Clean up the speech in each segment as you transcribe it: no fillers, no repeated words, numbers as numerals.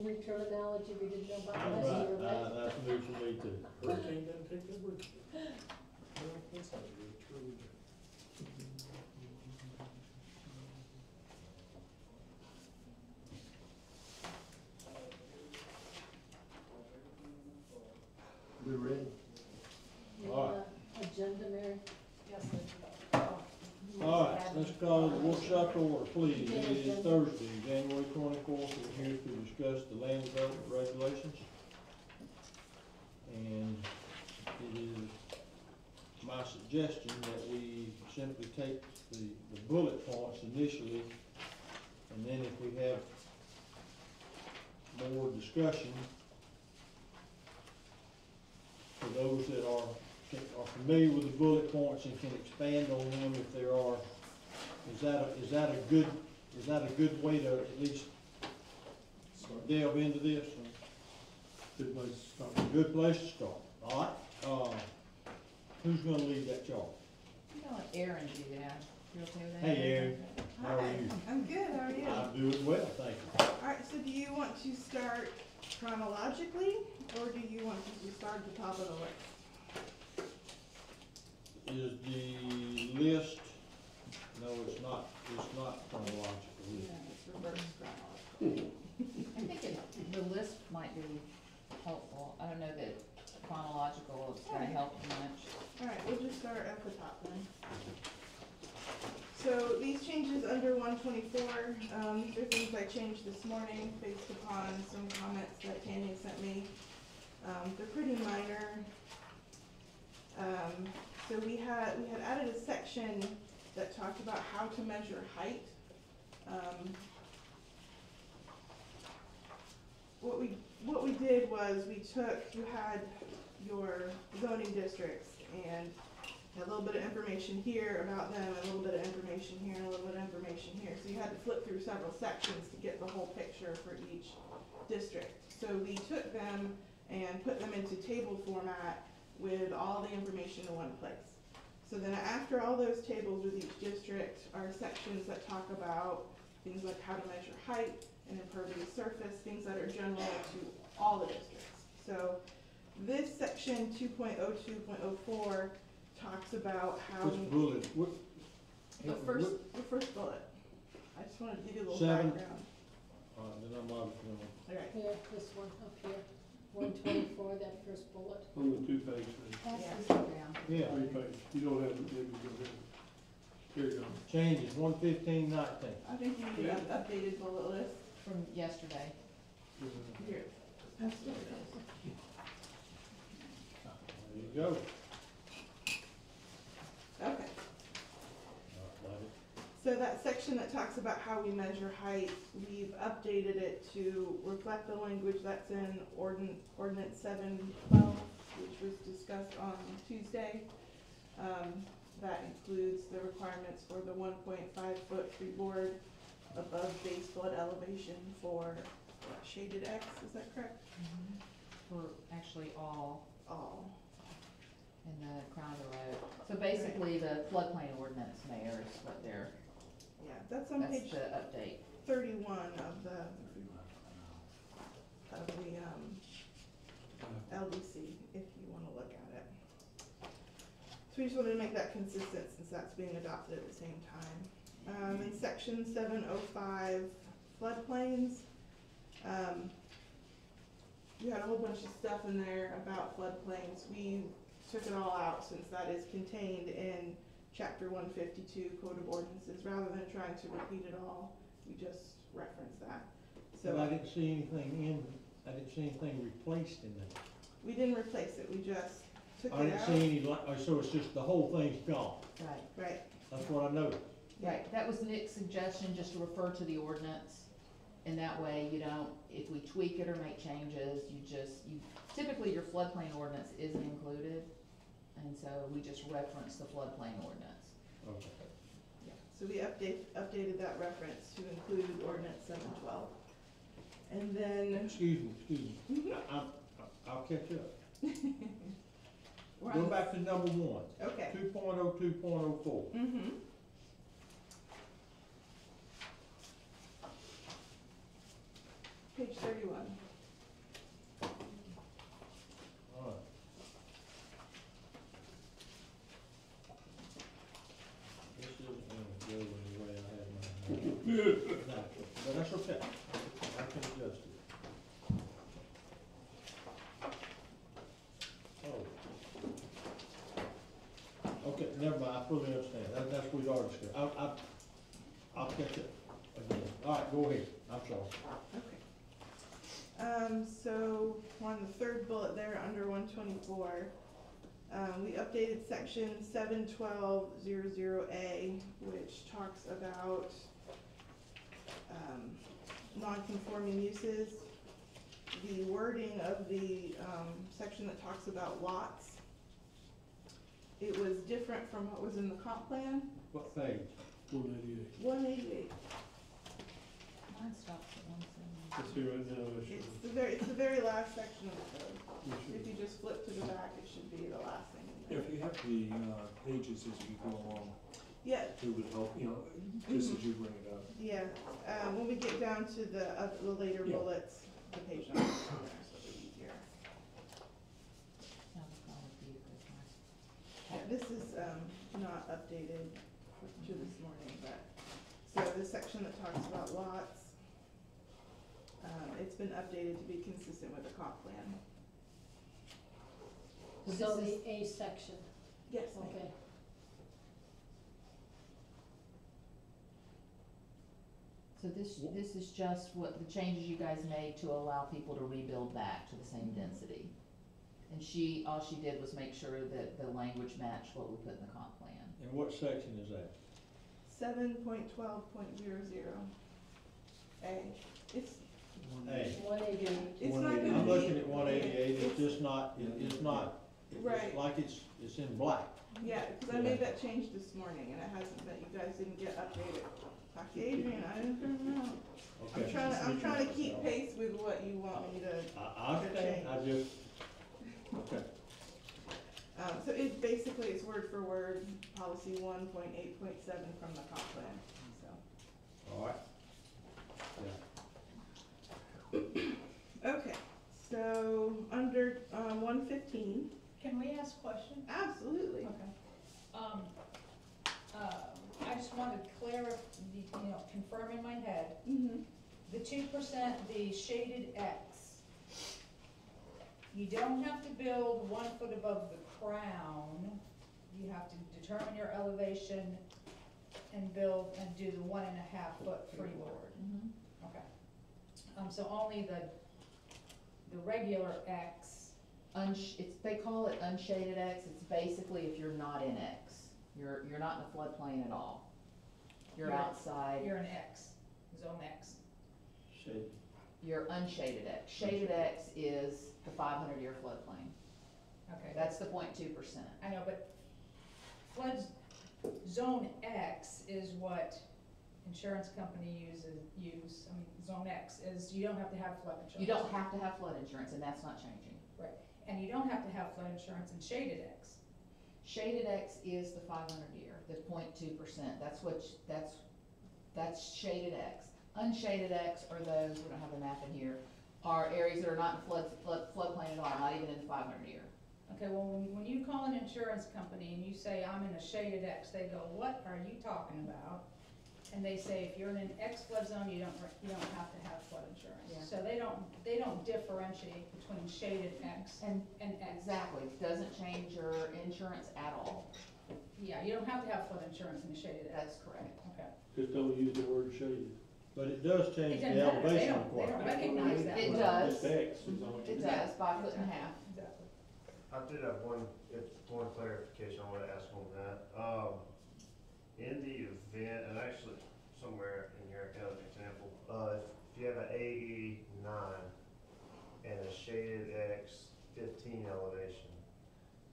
Terminology we didn't know about last year, right? That's new for me too. Hurricane doesn't take that bridge. Well, that's how it is, truly. We ready? The, All right. Agenda, Mary? Yes, All right, let's call the workshop to order, please. It is Thursday, January 24th. We're here to discuss the land development regulations. And it is my suggestion that we simply take the bullet points initially, and then if we have more discussion, for those that are familiar with the bullet points and can expand on them if there are, is that a good way to at least delve into this? Good place to start. Good place to start. All right. Who's gonna lead that charge? I'm gonna let Aaron do that. You okay with that? Hey, Aaron. How are Hi, you? I'm good, how are you? I'm doing well, thank you. Alright, so do you want to start chronologically, or do you want to start at the top of the list? Is the list, no, it's not chronological. is it? Yeah, it's reverse chronological. I think the list might be helpful. I don't know that chronological is gonna help you much. Alright, we'll just start at the top then. So these changes under 124, these are things I changed this morning based upon some comments that Tanya sent me. They're pretty minor. So we had added a section that talked about how to measure height. What we did was you had your zoning districts and a little bit of information here about them, a little bit of information here, and a little bit of information here. So you had to flip through several sections to get the whole picture for each district. So we took them and put them into table format with all the information in one place. So then after all those tables with each district are sections that talk about things like how to measure height and impervious surface, things that are general to all the districts. So this section 2.02.04 talks about how Which bullet, the first bullet. I just wanted to give you a little 7. background. Then I'm obviously gonna. All right. Here, this one up here, 124, that first bullet. On the 2-page thing, Pass Yeah. this one down. Yeah, 3-page, you don't have to, maybe go ahead. Here you go. changes 115.19. I think you need an updated bullet list. From yesterday. Here. There it is. There you go. Okay. Got it. So that section that talks about how we measure height, we've updated it to reflect the language that's in ordinance 712, which was discussed on Tuesday. That includes the requirements for the 1.5-foot freeboard above base flood elevation for shaded X, is that correct? For actually all All. in the crown of the road. So basically, the floodplain ordinance, Mayor, is what they're, Yeah, that's on that's page the update. 31 of the LDC, if you want to look at it. So we just wanted to make that consistent since that's being adopted at the same time. In section 705, floodplains, we had a whole bunch of stuff in there about floodplains. We took it all out since that is contained in chapter 152 Code of Ordinances. Rather than trying to repeat it all, we just reference that. But I So didn't see anything replaced in that. we didn't replace it, we just took I it didn't out. see any, so it's just the whole thing's gone. Right. Right, That's what I noticed. Right, that was Nick's suggestion, just to refer to the ordinance, and that way you don't, if we tweak it or make changes, typically your floodplain ordinance isn't included, and so we just reference the floodplain ordinance. Okay. yeah, so we updated that reference to include ordinance 712. And then, Excuse me. I'll catch up. we're Go on, back to number 1, okay. 2.02.04. Mm-hmm. Page 31. All right. This isn't gonna go in the way I had mine. No, but that's okay. I can adjust it. Oh. Okay, never mind, I fully understand. That's what we already discussed. I'll catch it again. All right, go ahead. I'm sorry. Okay. So on the third bullet there, under 124, we updated section 71200A, which talks about non-conforming uses. The wording of the section that talks about lots, it was different from what was in the comp plan. What page? 188. 188. Mine stops at 170. Let's see right now, it should, It's the very last section of the code. we If you should, just flip to the back, it should be the last thing in there. If you have the pages as you go along, Yeah, it would help, just as you bring it up. yeah. When we get down to the later Yeah. bullets, the page numbers are there, so it'll be easier. No, it's not with you, 'cause mine's- Yeah, this is not updated to this morning, but, so the section that talks about lots, it's been updated to be consistent with the comp plan. So So this is- the A section, Yes, ma'am. okay. So this is just what, the changes you guys made to allow people to rebuild back to the same density. And all she did was make sure that the language matched what we put in the comp plan. And what section is that? 7.12.00. A. It's, A. 188. it's not gonna be. I'm looking at 188, it's just not, it's not, Right. it's like it's in black. Yeah, because I made that change this morning and it hasn't been, you guys didn't get updated. Talk to Adrian, I didn't know. Okay. I'm trying to keep pace with what you want me to, I understand, I just, okay. so it basically, it's word for word, policy 1.8.7 from the comp plan, so. All right. Yeah. Okay, so under, 115, Can we ask questions? absolutely. Okay. I just wanted to confirm in my head, Mm-hmm, the 2%, the shaded X. You don't have to build 1 foot above the crown, you have to determine your elevation and build and do the 1.5 foot freeboard. Okay. So only the regular X, They call it unshaded X, it's basically if you're not in X. You're not in the floodplain at all. You're You're- outside, you're an X, zone X. Shade. you're unshaded X. Shaded X is the 500-year floodplain. Okay. That's the 0.2%. I know, but flood zone X is what insurance company use, zone X is, you don't have to have flood insurance. You don't have to have flood insurance, and that's not changing. And you don't have to have flood insurance in shaded X. Shaded X is the 500-year, the 0.2%. That's shaded X. Unshaded X are those, we don't have the map in here, are areas that are not in floodplain at all, not even in the 500-year. Okay, well, when you call an insurance company and you say, I'm in a shaded X, they go, what are you talking about? And they say, if you're in an X flood zone, you don't have to have flood insurance. Yeah. So they don't differentiate between shaded X and X. Exactly, it doesn't change your insurance at all. Yeah, you don't have to have flood insurance in a shaded X. That's correct. Okay. just don't use the word shaded. But it does change It the doesn't matter, they elevation don't requirement. recognize that. It word. does. Just X is on It does, by 1.5 foot. Exactly. I did have one clarification I wanna ask on that. In the event, and actually somewhere in here, I got an example, if you have an AE 9 and a shaded X 15 elevation,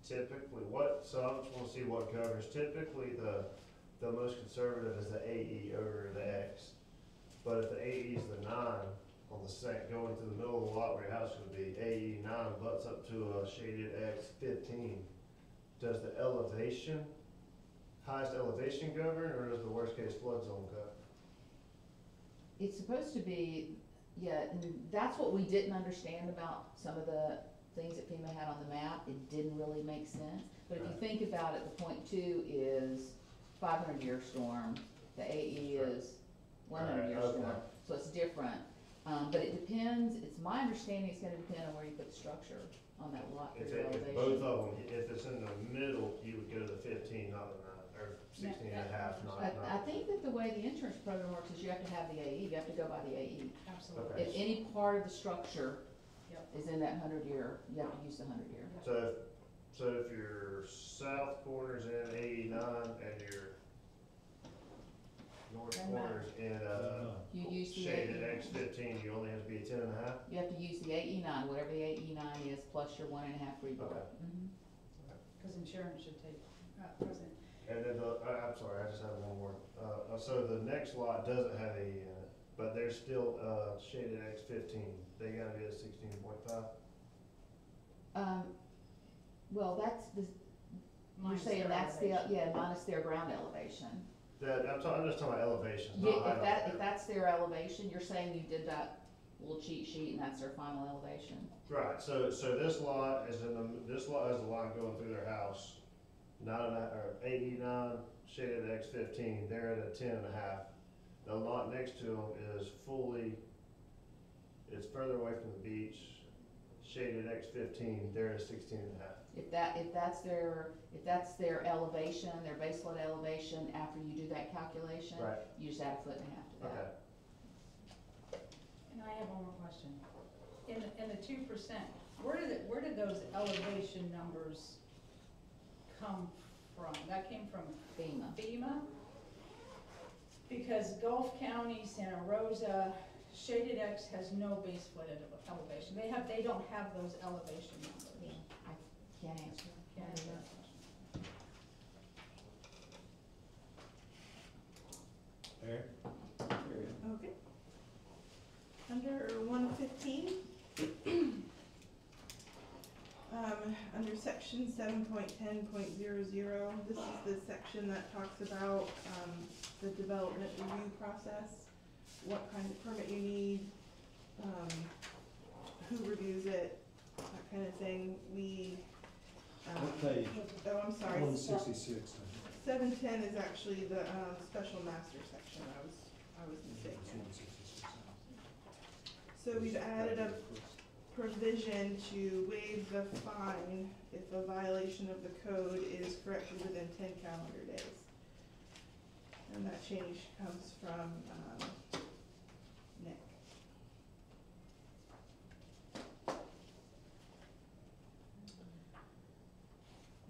typically so I just wanna see what governs. Typically, the most conservative is the AE over the X. But if the AE is the 9 on the going to the middle of the lot where your house would be, AE 9 butts up to a shaded X 15, does the highest elevation govern, or does the worst case flood zone govern? It's supposed to be, Yeah, and that's what we didn't understand about some of the things that FEMA had on the map, it didn't really make sense. But if you Right. think about it, the .2 is 500-year storm, the AE is 100-year Right, okay. storm, so it's different. But it depends, it's my understanding it's gonna depend on where you put the structure on that lot for If your it, elevation. if both of them, if it's in the middle, you would go to the 15, not the 9, or 16 and a half, not. I think that the way the insurance program works is you have to have the AE, you have to go by the AE. Absolutely. Okay. If any part of the structure Yep. is in that 100-year, you have to use the 100-year. So if your south corner's in 89 and your north Doesn't matter. corner's in, You use the shaded AE. X15, you only have to be a 10 and a half? You have to use the AE9, whatever the AE9 is, plus your 1.5 freeboard. Okay. Mhm. Cause insurance should take, present. And then I'm sorry, I just have one more. So the next lot doesn't have AE in it, but there's still, shaded X15. They gotta be at 16.5? Well, that's the, you're Minus saying their that's the, elevation. yeah, minus their ground elevation. I'm just talking about elevations, Yeah, not height. if that's their elevation, you're saying you did that little cheat sheet and that's their final elevation? Right, so this lot is this lot has a line going through their house, 89 shaded X15, they're at a 10 and a half. The lot next to them is it's further away from the beach, shaded X15, they're at a 16 and a half. If that's their elevation, their base load elevation, after you do that calculation, Right, you just add 1.5 feet to that. okay. And I have one more question. In the 2%, where did those elevation numbers come from? That came from FEMA. FEMA? Because Gulf County, Santa Rosa, Shaded X has no base flood elevation. They don't have those elevation numbers. Can't answer. Can't answer that question. Aaron? Okay. Under 115, under section 7.10.00, this is the section that talks about, the development review process, what kind of permit you need, who reviews it, that kind of thing. What page? Oh, I'm sorry. 166. 710 is actually the, special master section, I was mistaken. 166. So we've added a provision to waive the fine if a violation of the code is corrected within 10 calendar days. And that change comes from, Nick.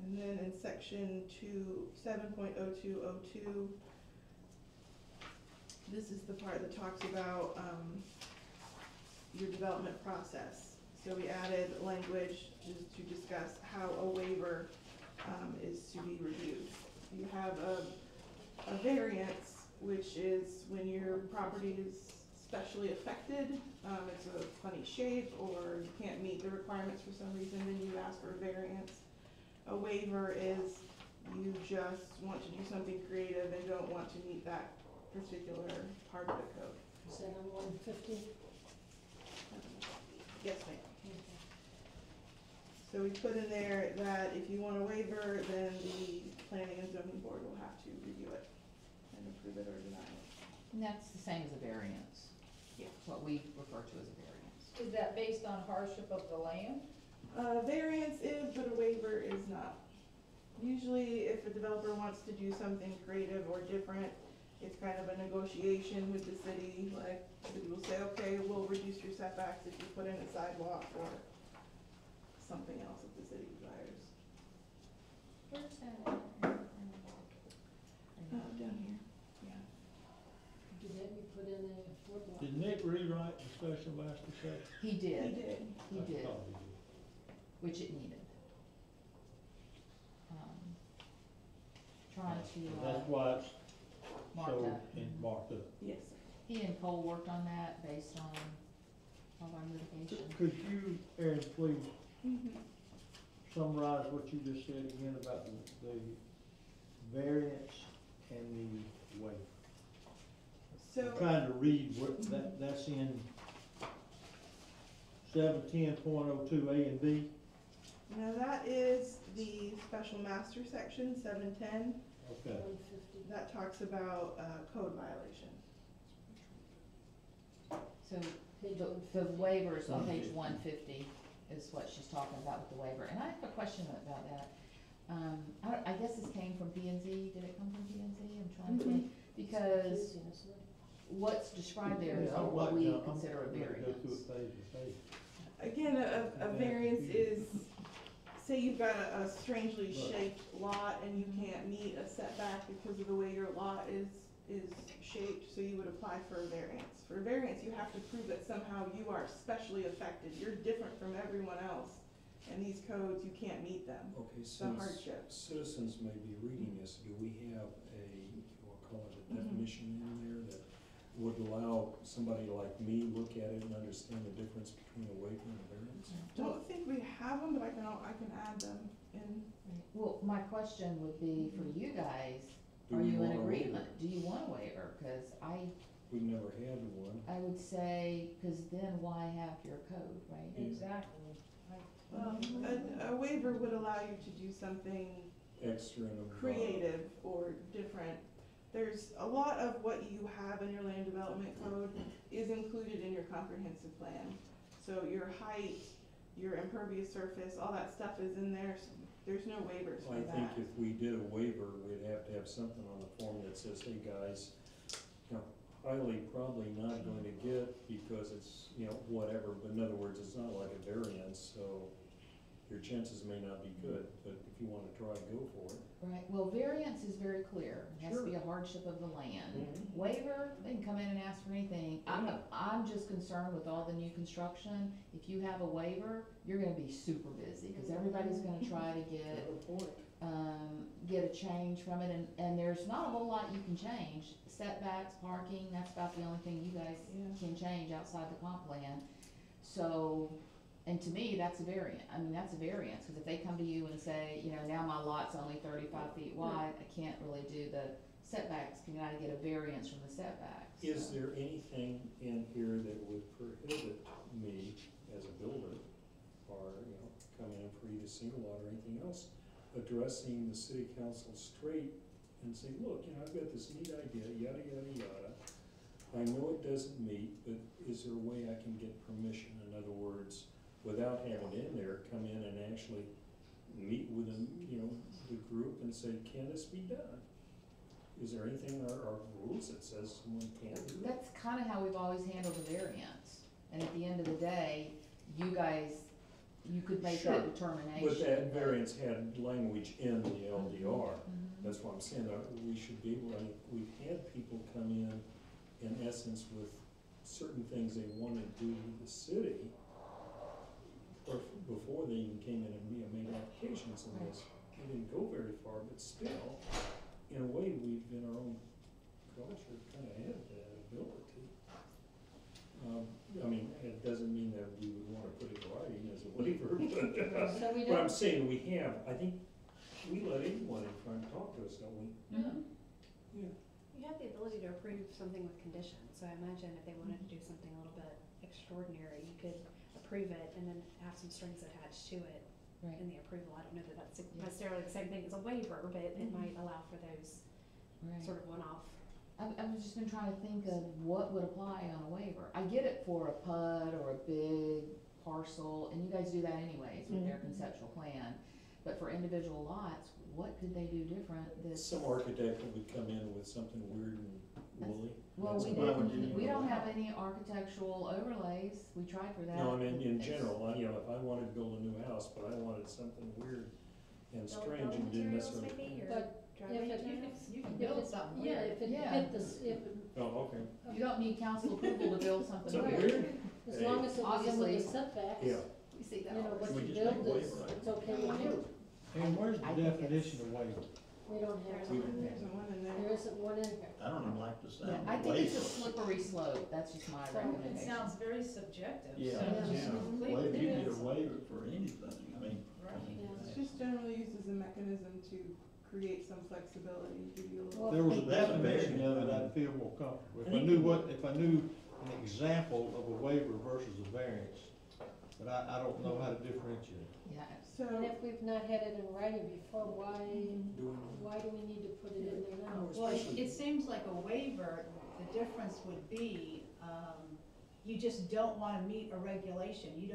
And then in section 7.0202, this is the part that talks about, your development process. So we added language to discuss how a waiver is to be reviewed. You have a variance, which is when your property is specially affected, it's a funny shape, or you can't meet the requirements for some reason, then you ask for a variance. A waiver is you just want to do something creative and don't want to meet that particular part of the code. Is that on 150? Yes, ma'am. So we put in there that if you want a waiver, then the planning and zoning board will have to review it and approve it or deny it. And that's the same as a variance. Yeah. What we refer to as a variance. Is that based on hardship of the land? Variance is, but a waiver is not. Usually if a developer wants to do something creative or different, it's kind of a negotiation with the city, like, the city will say, okay, we'll reduce your setbacks if you put in a sidewalk or something else that the city desires. Where's that? Down here, yeah. Did that be put in there for what? Did Nick rewrite the special master section? He He did, did. he I did, thought he did. which it needed. Trying to, That's why it's mark so up. marked up. Yes. He and Cole worked on that based on all our litigation. Could you, Aaron, please Mm-hmm. summarize what you just said again about the variance and the waiver? So. I'm trying to read what, that's in 710.02 A and B. Now that is the special master section, 710, Okay. 150. that talks about, code violation. So Page the 150. waivers on page 150 is what she's talking about with the waiver, and I have a question about that. I guess this came from P and Z, did it come from P and Z? I'm trying to think, because Confusing, isn't it? what's described there is Yeah, I'd what like we to- I'm consider a gonna Go variance. through it page by page. Again, a variance is, say you've got a strangely Right. shaped lot and you can't meet a setback because of the way your lot is shaped, so you would apply for a variance. For a variance, you have to prove that somehow you are specially affected, you're different from everyone else, and these codes, you can't meet them. Okay, The since hardship. citizens may be reading this, do we have we'll call it a Mhm. definition in there that would allow somebody like me look at it and understand the difference between a waiver and a variance? Don't think we have them, but I can add them in. Well, my question would be for you guys, Do are we you in want a waiver? agreement? Do you want a waiver? Cause We've never had one. I would say, cause then why have your code, right? Exactly. A waiver would allow you to do something Extra and above. creative or different. There's a lot of what you have in your land development code is included in your comprehensive plan. So your height, your impervious surface, all that stuff is in there, so there's no waivers for I that. think if we did a waiver, we'd have to have something on the form that says, hey, guys, you know, highly probably not going to get because it's, you know, whatever, but in other words, it's not like a variance, so your chances may not be good, but if you wanna try, go for it. Right, well, variance is very clear, it has to be a Sure. hardship of the land. Mhm. Waiver, they can come in and ask for anything. I'm just concerned with all the new construction, if you have a waiver, you're gonna be super busy, cause everybody's gonna try to get a change from it, and there's not a whole lot you can change. Setbacks, parking, that's about the only thing you guys Yeah. can change outside the comp plan. So, and to me, that's a variant, that's a variance, cause if they come to you and say, you know, now my lot's only 35 feet wide, I can't really do the setbacks, can I get a variance from the setbacks? Is So- there anything in here that would prohibit me as a builder, or, you know, coming in for either single lot or anything else, addressing the city council straight and say, look, you know, I've got this neat idea, yada, yada, yada. I know it doesn't meet, but is there a way I can get permission? In other words, without having it in there, come in and actually meet with them, you know, the group and say, can this be done? Is there anything in our rules that says someone can't do that? That's kinda how we've always handled the variance, and at the end of the day, you guys, you could make that Sure. determination. But that variance had language in the LDR. Mhm. That's what I'm saying, we should be able, we've had people come in essence, with certain things they wanted to do with the city, or before they even came in and made applications in this. We didn't go very far, but still, in a way, we've, in our own culture, kinda had that ability. I mean, it doesn't mean that we would wanna put it in writing as a waiver, but, So we but I'm don't, saying we have, I think, we let anyone in front talk to us, don't we? Mhm. Yeah. You have the ability to approve something with conditions, so I imagine if they wanted to do something a little bit extraordinary, you could approve it and then have some strings attached to it Right. in the approval. I don't know that that's Yeah. necessarily the same thing as a waiver, but it Mhm. might allow for those Right. sort of one-off. I've just been trying to think of what would apply on a waiver. I get it for a PUD or a big parcel, and you guys do that anyways with their conceptual plan. But for individual lots, what could they do different that's? Some architect would come in with something weird and woolly. Well, That's we what I would didn't, do. we don't have any architectural overlays, we tried for that. No, I mean, in It's- general, you know, if I wanted to build a new house, but I wanted something weird and strange and didn't Materials necessarily. maybe, or but driveway if it- materials? You can if build it, something yeah, weird. if it Yeah. hit this, if, Oh, okay. You don't need council approval to build something Something weird. weird? as long as it was in with Obviously. the setbacks, Yeah. We see you that know, all the what time. We you just make build a is, waiver, right? it's okay with you. And where's the I think definition of waiver? We don't have, We- one. There isn't one in There there. isn't one in here. I don't even like the Yeah, sound I of think it's a waiver. slippery slope, that's just my So, it It recommendation. sounds very subjective, so Yeah, just yeah, complete waiver, you it. get a waiver for anything, I mean. Right. Yeah. It's just generally used as a mechanism to create some flexibility, give you a little. Well, There was a That's a definition of it, variance. I'd feel more comfortable. If I I think- knew if I knew an example of a waiver versus a variance, I don't know how to differentiate. Yeah, And So, if we've not had it in writing before, why do we need to put it in there now? Well, it seems like a waiver, the difference would be, you just don't wanna meet a regulation, you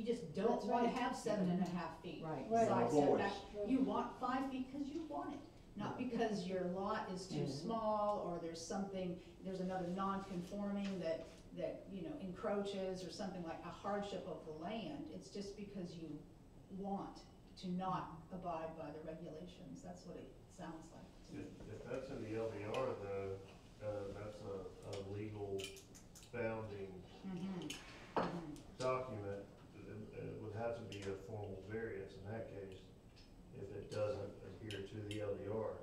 just don't That's wanna right. have 7.5 feet. right. Right. Side Of course. setback, you want 5 feet because you want it, not because your lot is too small, or there's another non-conforming that, you know, encroaches, or something like a hardship of the land, it's just because you want to not abide by the regulations, that's what it sounds like to me. If that's in the LDR though, that's a legal bounding document. It would have to be a formal variance in that case, if it doesn't adhere to the LDR.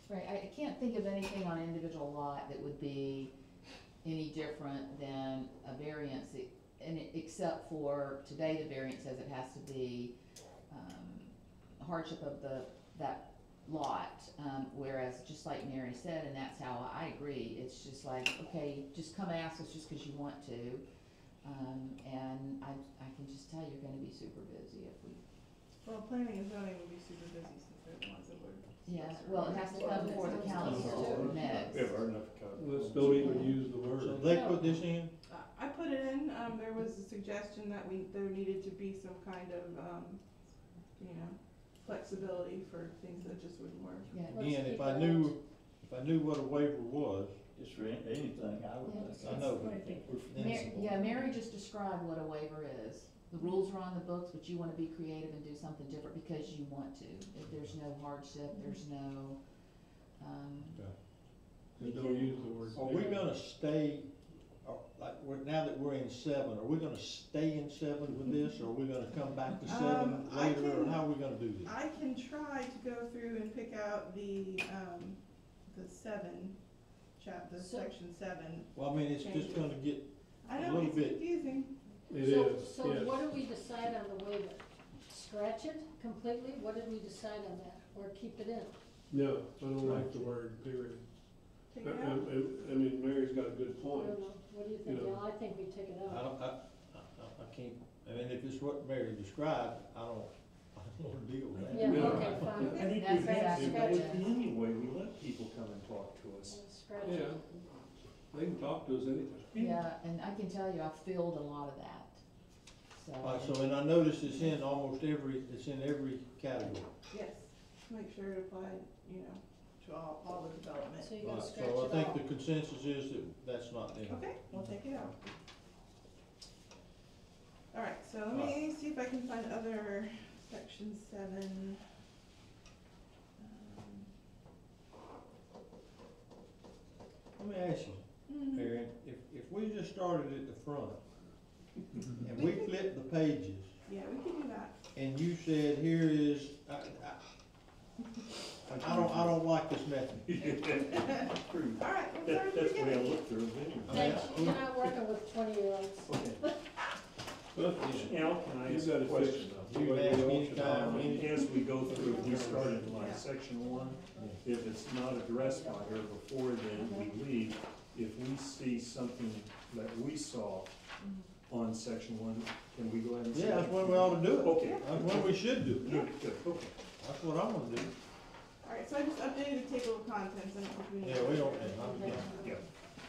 Right, I can't think of anything on an individual lot that would be any different than a variance, except for today the variance says it has to be, hardship of that lot, whereas just like Mary said, and that's how I agree, it's just like, okay, just come ask us just cause you want to, and I can just tell you're gonna be super busy if we, well, planning and zoning will be super busy since they're the ones that would. yeah, well, it has to come before the council next. We have hard enough to cover. Let's don't even use the word. So they put this in? I put it in, there was a suggestion that there needed to be some kind of, you know, flexibility for things that just wouldn't work. Yeah, Again, keep if I it knew what a waiver was, Just for anything, I would Yeah. think. I know. We're Sensible. Yeah, Mary just described what a waiver is. The rules are on the books, but you wanna be creative and do something different because you want to. If there's no hardship, there's no, Just don't use the word. are we gonna stay, now that we're in 7, are we gonna stay in 7 with this, or are we gonna come back to 7 I later, or can- how are we gonna do this? I can try to go through and pick out the 7 chapter, So- section 7. Well, I mean, it's just gonna get, I A know, little it's bit. confusing. It So- is, So yes. what do we decide on the waiver? Scratch it completely? What did we decide on that? Or keep it in? No, I don't like the word period. Take it out. I mean, Mary's got a good I point. don't know. What do you think? You know. Al? I think we take it I out. don't, I can't, I mean, if it's what Mary described, I don't wanna deal with that. Yeah, No. okay, I fine. think That's we have to, exactly but it. anyway, we let people come and talk to us. Scratch Yeah, it. they can talk to us anytime. yeah, and I can tell you, I've filled a lot of that, so. So, and I noticed it's in every category. Yes, make sure it applied, you know, to all the development. So you're gonna Right, scratch so I it think all. the consensus is that that's not in. Okay, we'll take it out. All right, so let me see if I can find other section 7. Let me ask you, Mary, if we just started at the front, and we flipped the pages, Yeah, we can do that. and you said, here is, I don't like this method. True. All right, we'll start at the That's the way I beginning. look through it anyway. Thanks, you're not working with 20-year-olds. Okay. But, Al, can I You ask gotta a question fix though? You can ask anytime, As we go through, we started like Yeah. section 1, if it's not addressed by her before then we leave, if we see something that we saw on section 1, can we go ahead and say? Yeah, that's when we ought to do it. Okay. That's when we should do it. Good, good, okay. That's what I'm gonna do. All right, so I just updated the table of contents and if we need. Yeah, we don't, Yeah.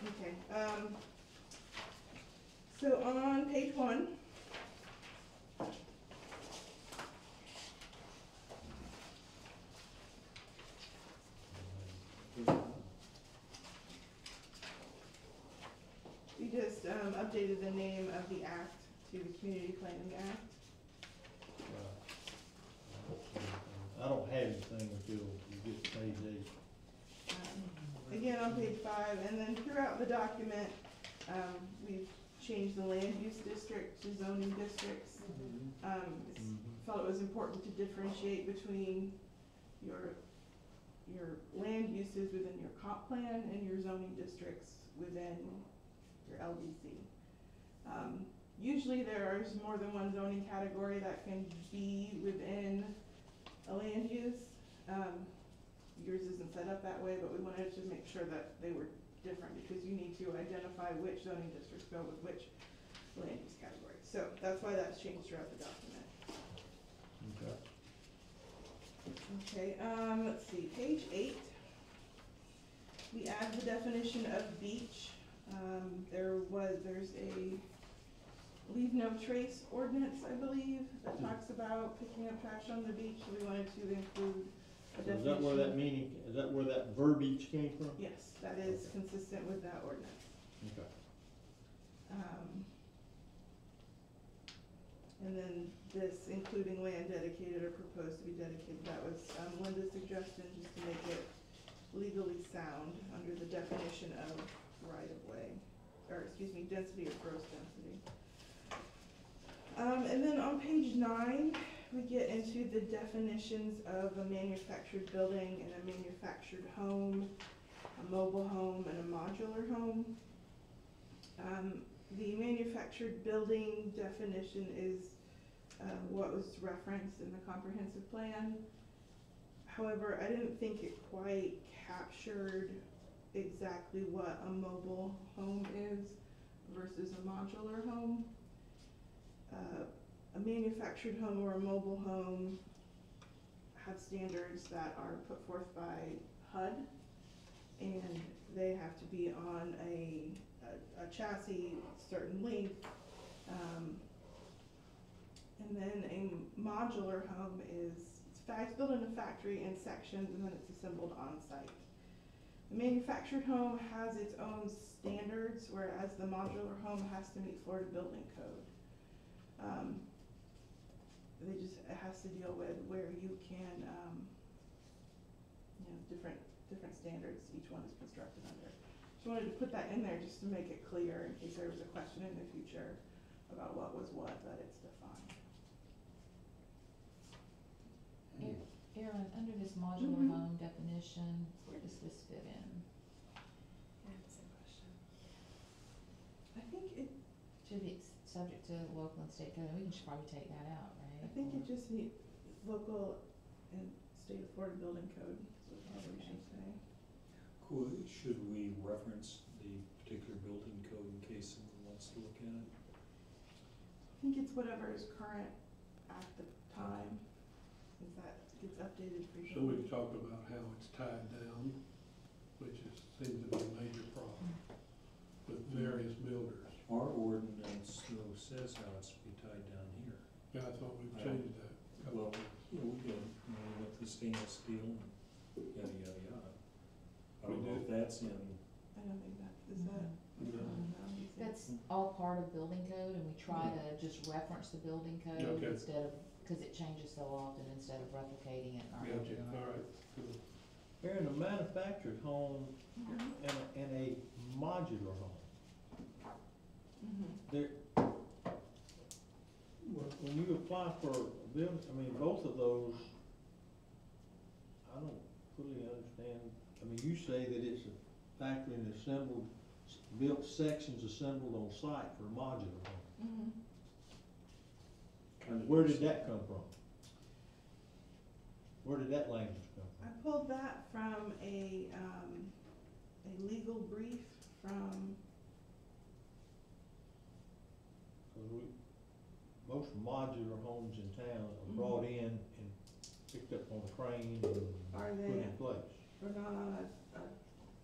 Okay, so on page 1. We just updated the name of the act to the Community Planning Act. I don't have anything until you get to page 8. Again, on page 5, and then throughout the document, we've changed the land use district to zoning districts. Felt it was important to differentiate between your land uses within your comp plan and your zoning districts within your LDC. Usually there is more than one zoning category that can be within a land use. Yours isn't set up that way, but we wanted to make sure that they were different because you need to identify which zoning districts go with which land use categories. So that's why that's changed throughout the document. Okay. Okay, let's see, page 8. We add the definition of beach. There's a leave no trace ordinance, I believe, that talks about picking up trash on the beach, so we wanted to include a So definition. is that where that meaning, is that where that verbiage came from? Yes, that is consistent with that ordinance. Okay. And then this, including land dedicated or proposed to be dedicated, that was Linda's suggestion, just to make it legally sound under the definition of right-of-way, or excuse me, density or gross density. And then on page 9, we get into the definitions of a manufactured building and a manufactured home, a mobile home, and a modular home. The manufactured building definition is what was referenced in the comprehensive plan. However, I didn't think it quite captured exactly what a mobile home is versus a modular home. A manufactured home or a mobile home have standards that are put forth by HUD, and they have to be on a chassis, certain length. And then a modular home is it's built in a factory in sections, and then it's assembled on site. The manufactured home has its own standards, whereas the modular home has to meet Florida Building Code. It has to deal with where you can, different standards each one is constructed under. Just wanted to put that in there just to make it clear in case there was a question in the future about what was what, that it's defined. Aaron, under this modular home definition, where does this fit in? Yeah, that's a question. I think it, To be subject to local and state code, we can just probably take that out, right? I think it just needs local and state of Florida Building Code, is what probably should say. Should we reference the particular building code in case someone wants to look at it? I think it's whatever is current at the time, since that gets updated frequently. So we can talk about how it's tied down, seems to be a major problem with various builders. Our ordinance though says how it's to be tied down here. Yeah, I thought we'd changed that. Well, we did, with the stainless steel and yada, yada, yada. I don't know if that's in, I don't think that, is that? No. That's all part of building code, and we try to just reference the building code Okay. instead of, because it changes so often, instead of replicating it in our Gotcha, original. all right, cool. Here in a manufactured home and a modular home, there, when you apply for a building, I mean, both of those, I don't fully understand. I mean, you say that it's a factory and assembled, built sections assembled on site for a modular home. kind of. Where did that come from? Where did that language come I from? pulled that from a legal brief from, 'Cause most modular homes in town are brought in and picked up on a crane and Are put they? in place. they're not on a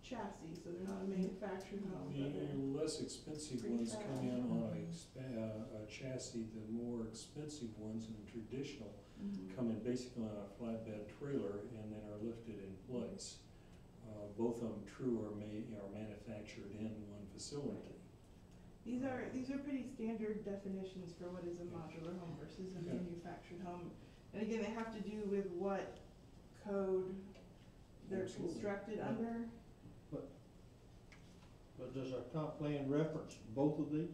chassis, so they're not a manufactured home, but The they're, less expensive ones come in on a chassis, the more expensive ones and traditional come in basically on a flatbed trailer and then are lifted in place. Both of them true are manufactured in one facility. These are pretty standard definitions for what is a modular home versus a Okay. manufactured home. And again, they have to do with what code they're Absolutely. constructed Yeah. under. But does our comp plan reference both of these?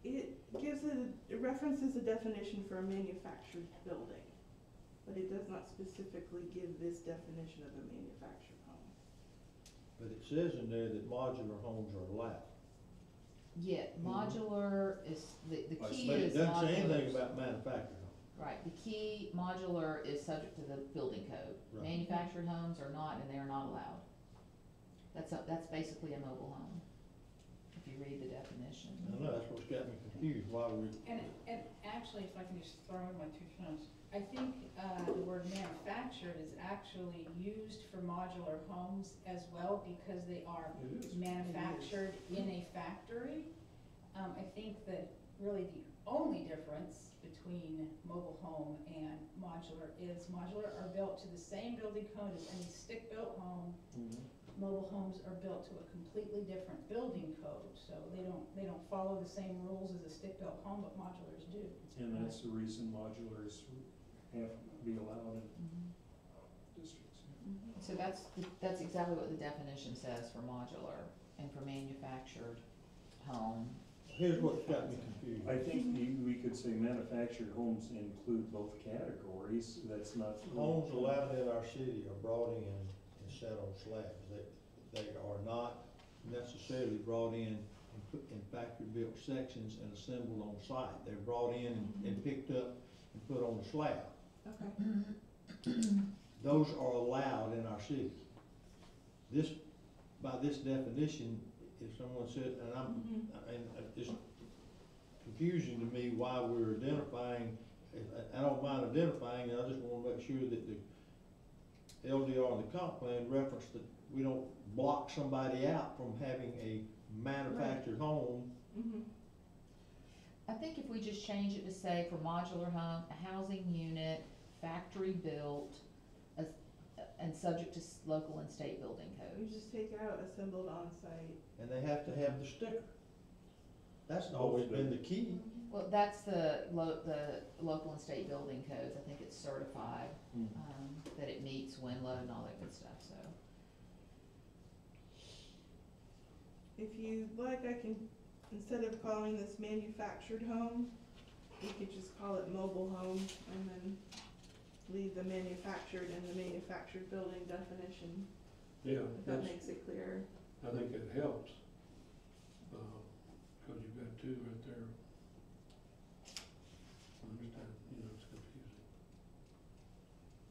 It references a definition for a manufactured building, but it does not specifically give this definition of a manufactured home. But it says in there that modular homes are allowed. Yeah, modular is, the key But it is doesn't say anything modulars. about manufactured homes. Right, the key, modular is subject to the building code. Right. Manufactured homes are not, and they are not allowed. That's basically a mobile home. if you read the definition. I know, that's what's got me confused, why we, And actually, if I can just throw in my 2 cents, I think, the word manufactured is actually used for modular homes as well, because they are It is. manufactured in a factory. I think that really the only difference between mobile home and modular is modular are built to the same building code as any stick-built home. Mhm. Mobile homes are built to a completely different building code, so they don't follow the same rules as a stick-built home, but modulars do. And that's the reason modulars have to be allowed in districts. So that's exactly what the definition says for modular and for manufactured home. here's what's got me confused. I think we could say manufactured homes include both categories, that's not. Homes allowed in our city are brought in and set on slabs. They are not necessarily brought in and put in factory-built sections and assembled on site. They're brought in and picked up and put on the slab. Okay. Those are allowed in our city. This, by this definition, if someone said, and it's confusing to me why we're identifying, I don't mind identifying, I just wanna make sure that the LDR and the comp plan reference that we don't block somebody out from having a manufactured home. Mm-hmm. I think if we just change it to say for modular home, a housing unit, factory built, and subject to local and state building You codes. just take out assembled on site. And they have to have the sticker. That's always been the key. Well, that's the local and state building codes, I think it's certified, that it meets wind load and all that good stuff, so. If you like, I can, instead of calling this manufactured home, we could just call it mobile home and then leave the manufactured and the manufactured building definition, Yeah, if that makes it clearer. I think it helps, cause you've got 2 right there. I understand, it's confusing.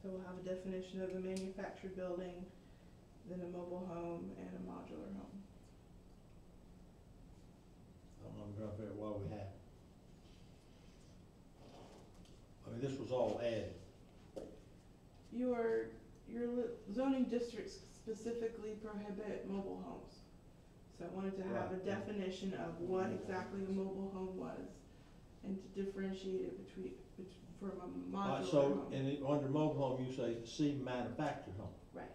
So we'll have a definition of a manufactured building, then a mobile home and a modular home. I'm trying to figure out why we have it. I mean, this was all added. Your zoning districts specifically prohibit mobile homes. So I wanted to have a Right. definition of what exactly a mobile home was and to differentiate it from a modular So, home. under mobile home, you say, see manufactured home. Right.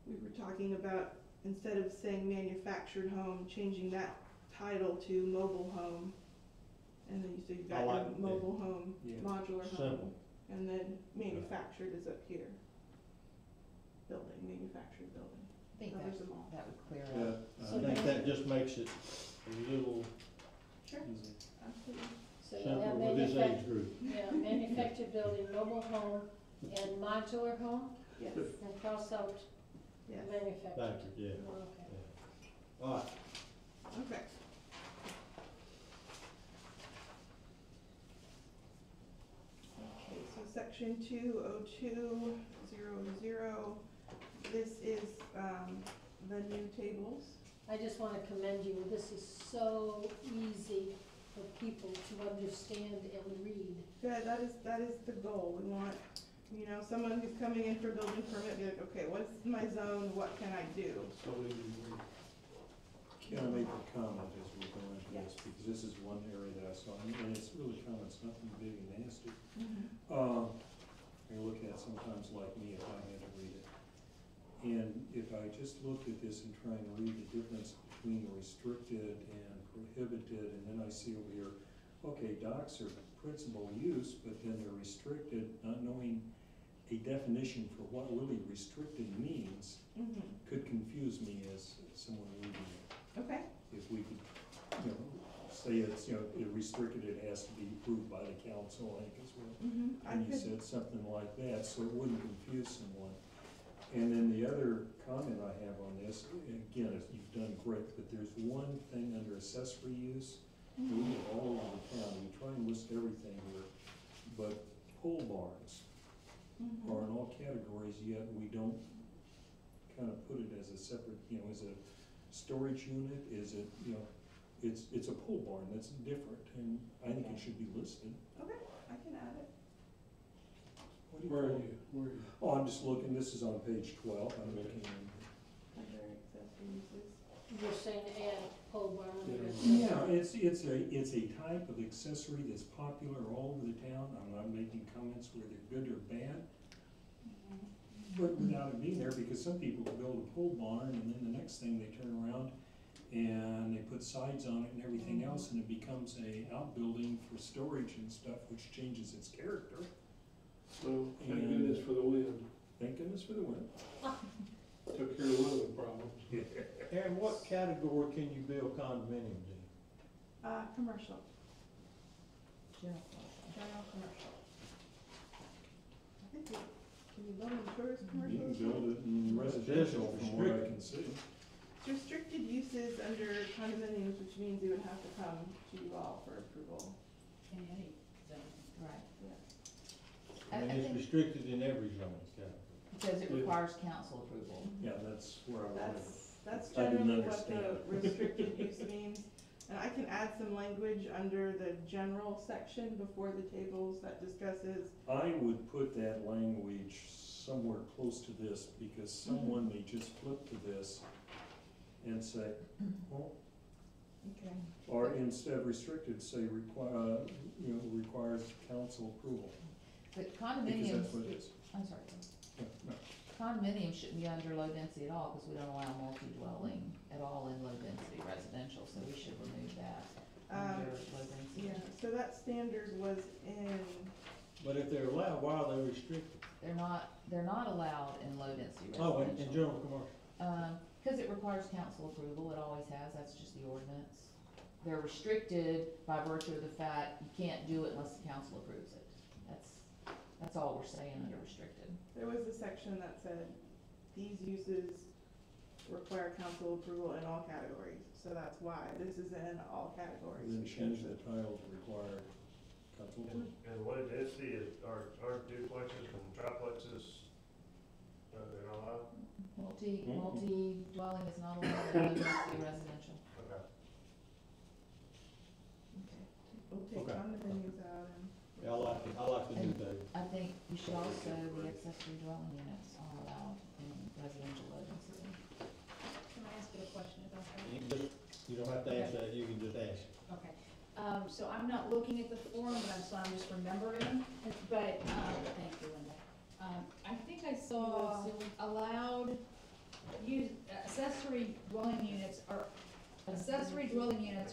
We were talking about, instead of saying manufactured home, changing that title to mobile home. And then you say you've I got like your it. mobile home, Yeah. modular home. Simple. And then manufactured is up here. Building, manufactured building. I think Covers them all. that would clear Yeah, up. I So think then- that just makes it a little Sure. easy. Absolutely. So you'll simpler have with this age manufactured, group. yeah, manufactured building, mobile home, and modular home, Yes, and cross out yes. manufactured. Factored, yeah. Oh, okay. All right, Okay. Okay, so section 20200, this is, the new tables. I just wanna commend you, this is so easy for people to understand and read. Good, that is the goal. We want, someone who's coming in for a building permit, be like, okay, what's my zone, what can I do? So easy to read. Can I make a comment as we go into Yes. this, because this is one area that I saw, and it's really comments, nothing big and nasty. Mm-hmm. I look at sometimes like me if I had to read it. And if I just looked at this and try and read the difference between restricted and prohibited, and then I see over here, okay, docks are principal use, but then they're restricted, not knowing a definition for what really restricted means Mm-hmm. could confuse me as someone reading it. Okay. If we could, say it's, restricted, it has to be approved by the council, I think is what. Mm-hmm. And you said something like that, so it wouldn't confuse someone. And then the other comment I have on this, again, is you've done great, but there's one thing under accessory use. We get all over the town, we try and list everything here, but pole barns are in all categories, yet we don't kind of put it as a separate, as a storage unit, is it, you know, it's a pole barn, that's different, and I think it should be listed. Okay, I can add it. What do Where are call it? you, where are you? Oh, I'm just looking, this is on page 12, I'm looking. Under accessory uses. You're saying add pole barn under Yeah. accessory. Yeah, it's a type of accessory that's popular all over the town. I'm not making comments whether they're good or bad, but without it being there, because some people can build a pole barn and then the next thing they turn around and they put sides on it and everything else, and it becomes a outbuilding for storage and stuff, which changes its character. So, thank goodness for the wind, Thank goodness for the wind. took care of one of the problems. Aaron, what category can you build condominiums in? Commercial, General. general commercial. I think can you build in tourist You commercial? can as well? build it in residential from what I can see. It's restricted uses under condominiums, which means you would have to come to you all for approval. In any zone. Right. Yeah. I mean, I it's think- restricted in every zone, category. Because it requires council approval. Yeah, that's where I wanted. That's I didn't generally what the understand. restricted use means. And I can add some language under the general section before the tables that discusses, I would put that language somewhere close to this, because someone may just flip to this and say, well, okay, or instead of restricted, say requires council approval, But because condominiums, that's what it is. I'm sorry, Yeah, no. condominiums shouldn't be under low density at all, because we don't allow multi-dwelling at all in low density residential, so we should remove that under low density. yeah, so that standard was in, But if they're allowed, why are they restricted? They're not allowed in low density Oh, residential. in general commercial. Cause it requires council approval, it always has, that's just the ordinance. They're restricted by virtue of the fact you can't do it unless the council approves it. That's all we're saying under restricted. there was a section that said, these uses require council approval in all categories. So that's why this is in all categories. Then change the because title to require council approval. And what it is, are duplexes and triplexes, they're not allowed? Multi-dwelling is not allowed in low density residential. Okay. We'll take Okay. condominiums out and. Yeah, I like the new table. I think you should also, the accessory dwelling units are allowed in residential low density. Can I ask you a question about You don't have to ask that, you can just ask. that? Okay, so I'm not looking at the form, so I'm just remembering, but, thank you, Linda. I think I saw allowed accessory dwelling units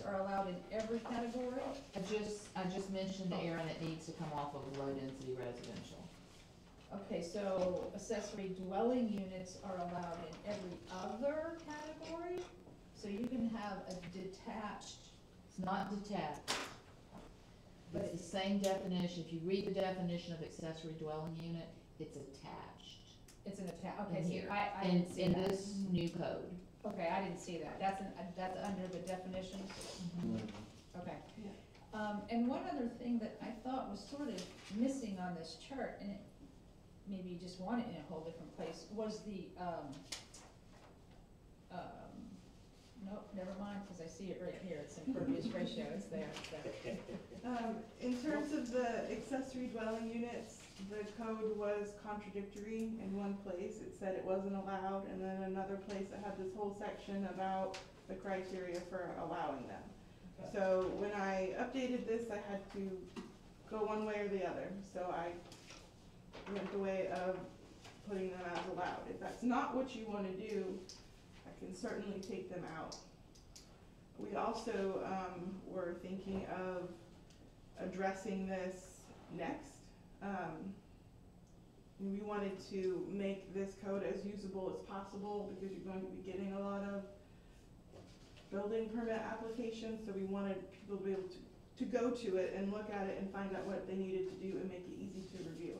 are allowed in every category? I just mentioned to Aaron it needs to come off of low density residential. Okay, so accessory dwelling units are allowed in every other category? So you can have a detached, It's not detached. It's the same definition, if you read the definition of accessory dwelling unit, it's attached it's an okay, in so here, I in, didn't see in that. this new code. Okay, I didn't see that, that's under the definitions? Okay. And one other thing that I thought was sort of missing on this chart, and it, maybe you just want it in a whole different place, was the, nope, never mind, cause I see it right here, it's impervious ratio, it's there, so. In terms of the accessory dwelling units, the code was contradictory in one place. It said it wasn't allowed, and then another place it had this whole section about the criteria for allowing them. So when I updated this, I had to go one way or the other. So I went the way of putting them as allowed. If that's not what you wanna do, I can certainly take them out. We also, were thinking of addressing this next. We wanted to make this code as usable as possible because you're going to be getting a lot of building permit applications, so we wanted people to be able to go to it and look at it and find out what they needed to do and make it easy to review.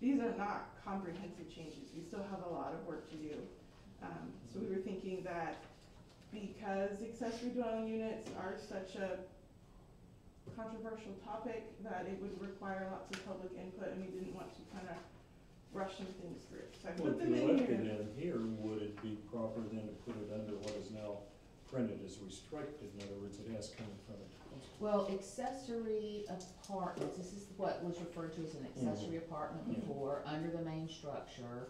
These are not comprehensive changes, we still have a lot of work to do. So we were thinking that because accessory dwelling units are such a controversial topic, that it would require lots of public input, and we didn't want to kind of rush some things through. So I Well, put if them you in left it here. in here, would it be proper then to put it under what is now printed as restricted, in other words, it has to come in front of the council. Well, accessory apartments, this is what was referred to as an accessory apartment Yeah. before, under the main structure.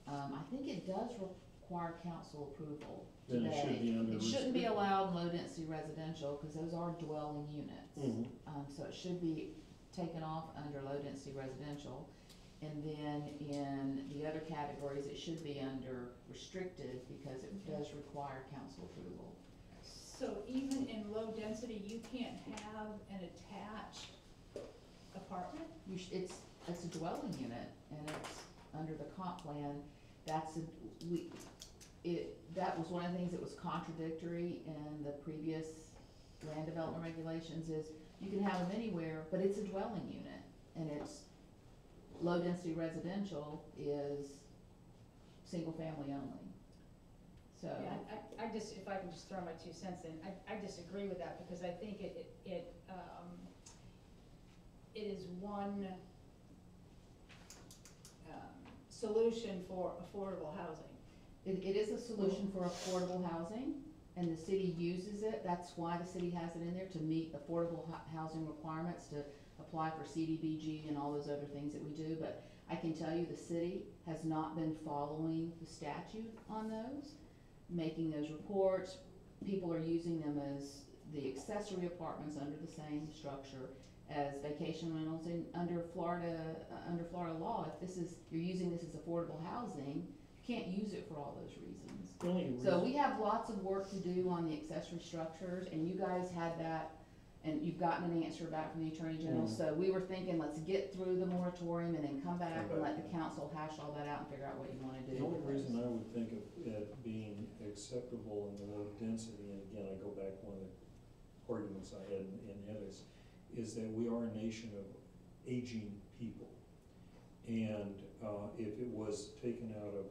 I think it does require council approval Then it should today. be under It shouldn't be restricted. allowed in low-density residential, cause those are dwelling units. Mhm. So it should be taken off under low-density residential. And then in the other categories, it should be under restricted, because it does require council approval. So even in low density, you can't have an attached apartment? It's a dwelling unit, and it's under the comp plan, that was one of the things that was contradictory in the previous land development regulations, is you can have them anywhere, but it's a dwelling unit, and it's, low-density residential is single-family only, so. Yeah, I just, if I can just throw my 2 cents in, I disagree with that, because I think it is one, solution for affordable housing. It is a solution for affordable housing, and the city uses it, that's why the city has it in there, to meet affordable housing requirements, to apply for CDBG and all those other things that we do, but I can tell you the city has not been following the statute on those, making those reports. People are using them as the accessory apartments under the same structure as vacation rentals, and under Florida law, if you're using this as affordable housing, you can't use it for all those reasons. The only So reason- we have lots of work to do on the accessory structures, and you guys had that, and you've gotten an answer back from the Attorney General, so we were thinking, let's get through the moratorium and then come back and let the council hash all that out and figure out what you wanna do. The only reason I would think of it being acceptable in the low density, and again, I go back one of the arguments I had in the others, is that we are a nation of aging people. And if it was taken out of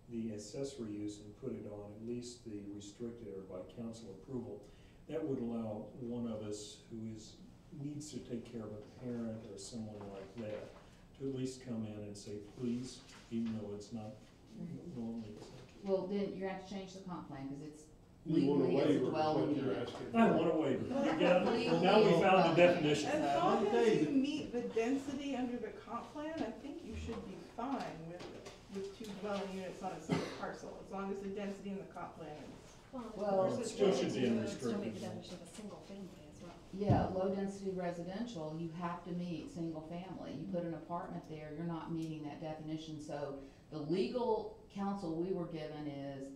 the accessory use and put it on at least the restricted or by council approval, that would allow one of us who needs to take care of a parent or someone like that to at least come in and say, please, even though it's not normally accepted. Well, then you're gonna have to change the comp plan, cause it's You want a legally, it's a waiver, is dwelling what you're unit. asking. I want a waiver. Yeah, Legally, now we it's found dwelling the definition. As Let long me tell as you you meet the density under the comp plan, I think you should be fine with 2 dwelling units on a single parcel, as long as the density in the comp plan is. Well, it still should be in Still make restricted. the definition of a single family as well. Yeah, low-density residential, you have to meet single-family. You put an apartment there, you're not meeting that definition. So the legal counsel we were given is,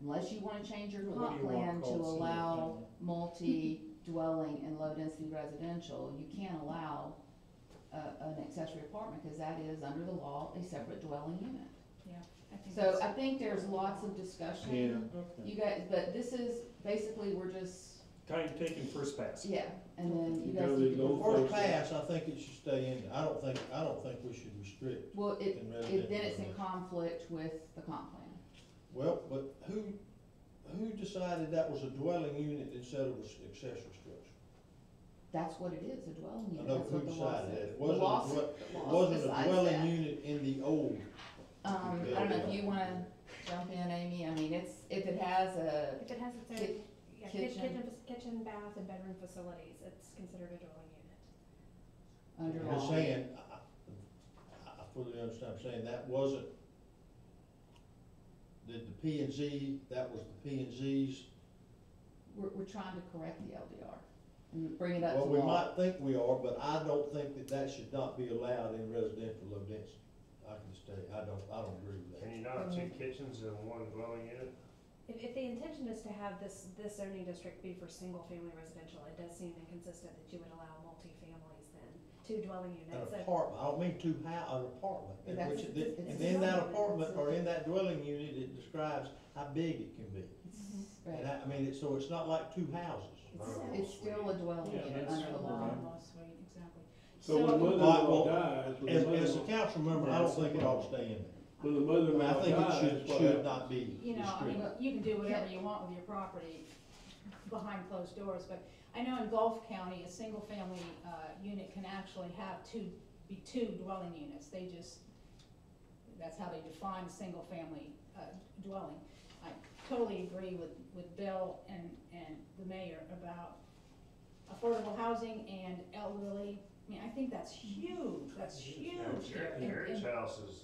unless you wanna change your What comp do you want plan to called single allow family? multi-dwelling and low-density residential, you can't allow an accessory apartment, cause that is, under the law, a separate dwelling unit. Yeah, I think So that's. I think there's lots of discussion. Okay. You guys, but this is, basically, we're just, Kind of taking first pass. yeah, and then you You guys gotta need to go go. First pass, I think it should stay in, I don't think we should restrict Well, in then residential. it's in conflict with the comp plan. Well, but who decided that was a dwelling unit instead of an accessory structure? That's what it is, a dwelling I unit, know that's who what the law decided that. says. It The wasn't law a says- dwell- the It law wasn't a decides dwelling that. unit in the old. I don't know if you wanna jump in, Amy, I mean, if it has a, If it has its Ki- own, yeah, kitchen. kitchen, bath, and bedroom facilities, it's considered a dwelling unit. under I'm just law. saying, I fully understand, I'm saying that wasn't, did the P and Z, that was the P and Z's. We're trying to correct the LDR and bring it up to Well, we law. might think we are, but I don't think that should not be allowed in residential low density. I can just tell you, I don't agree with that. Can you not have 2 kitchens in one dwelling unit? If the intention is to have this zoning district be for single-family residential, it does seem inconsistent that you would allow multi-families then, 2 dwelling An units. So- apartment, I don't mean an apartment, Yeah, that's- which, it's and a in that dwelling apartment unit. or in that dwelling unit, it describes how big it can be. Right. And I mean, so it's not like 2 houses. It's still a dwelling Yeah, unit that's under the okay. law. Oh, sweet, exactly. So when Well, mother-in-law dies, when the As a mother-in-law, council member, I don't think it ought to stay in there. when the I mean, mother-in-law I think dies, it what should happens? not be You know, I mean, restricted. you can do whatever you want with your property behind closed doors, but I know in Gulf County, a single-family, unit can actually have be two dwelling units. That's how they define a single-family, dwelling. totally agree with Bill and the mayor about affordable housing and elderly. I mean, I think that's huge, here. Carriage house is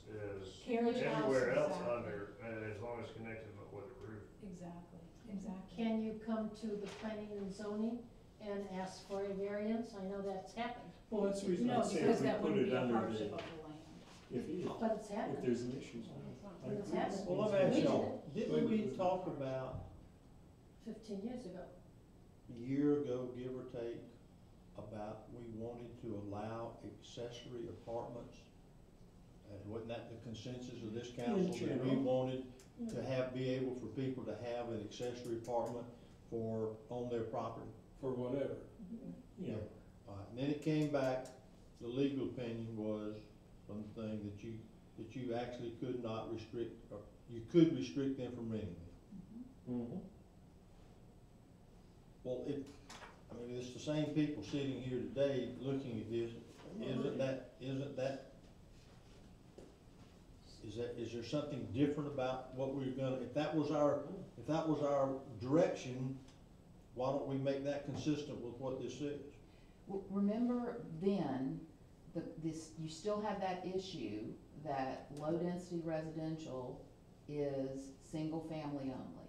Carriage house, everywhere else exactly. under, as long as connected with a roof. Exactly, exactly. Can you come to the planning and zoning and ask for a variance? I know that's happened, Well, that's the reason No, I say because if we that put wouldn't it be a under hardship the, of the land. but it's if happened. there's an issue. I It's agree. happened. Well, let me ask We y'all, didn't we talk about 15 years ago. a year ago, give or take, about we wanted to allow accessory apartments? And wasn't that the consensus of this council, that we general. wanted to have, be able for people to have an accessory apartment on their property? For whatever. Yeah, And then it came back, the legal opinion was, from the thing, that you actually could not restrict, or you could restrict them from renting them. mm-hmm. Well, I mean, it's the same people sitting here today looking at this, is there something different about what we're gonna, if that was our direction, why don't we make that consistent with what this says? Remember then, you still have that issue that low-density residential is single-family only.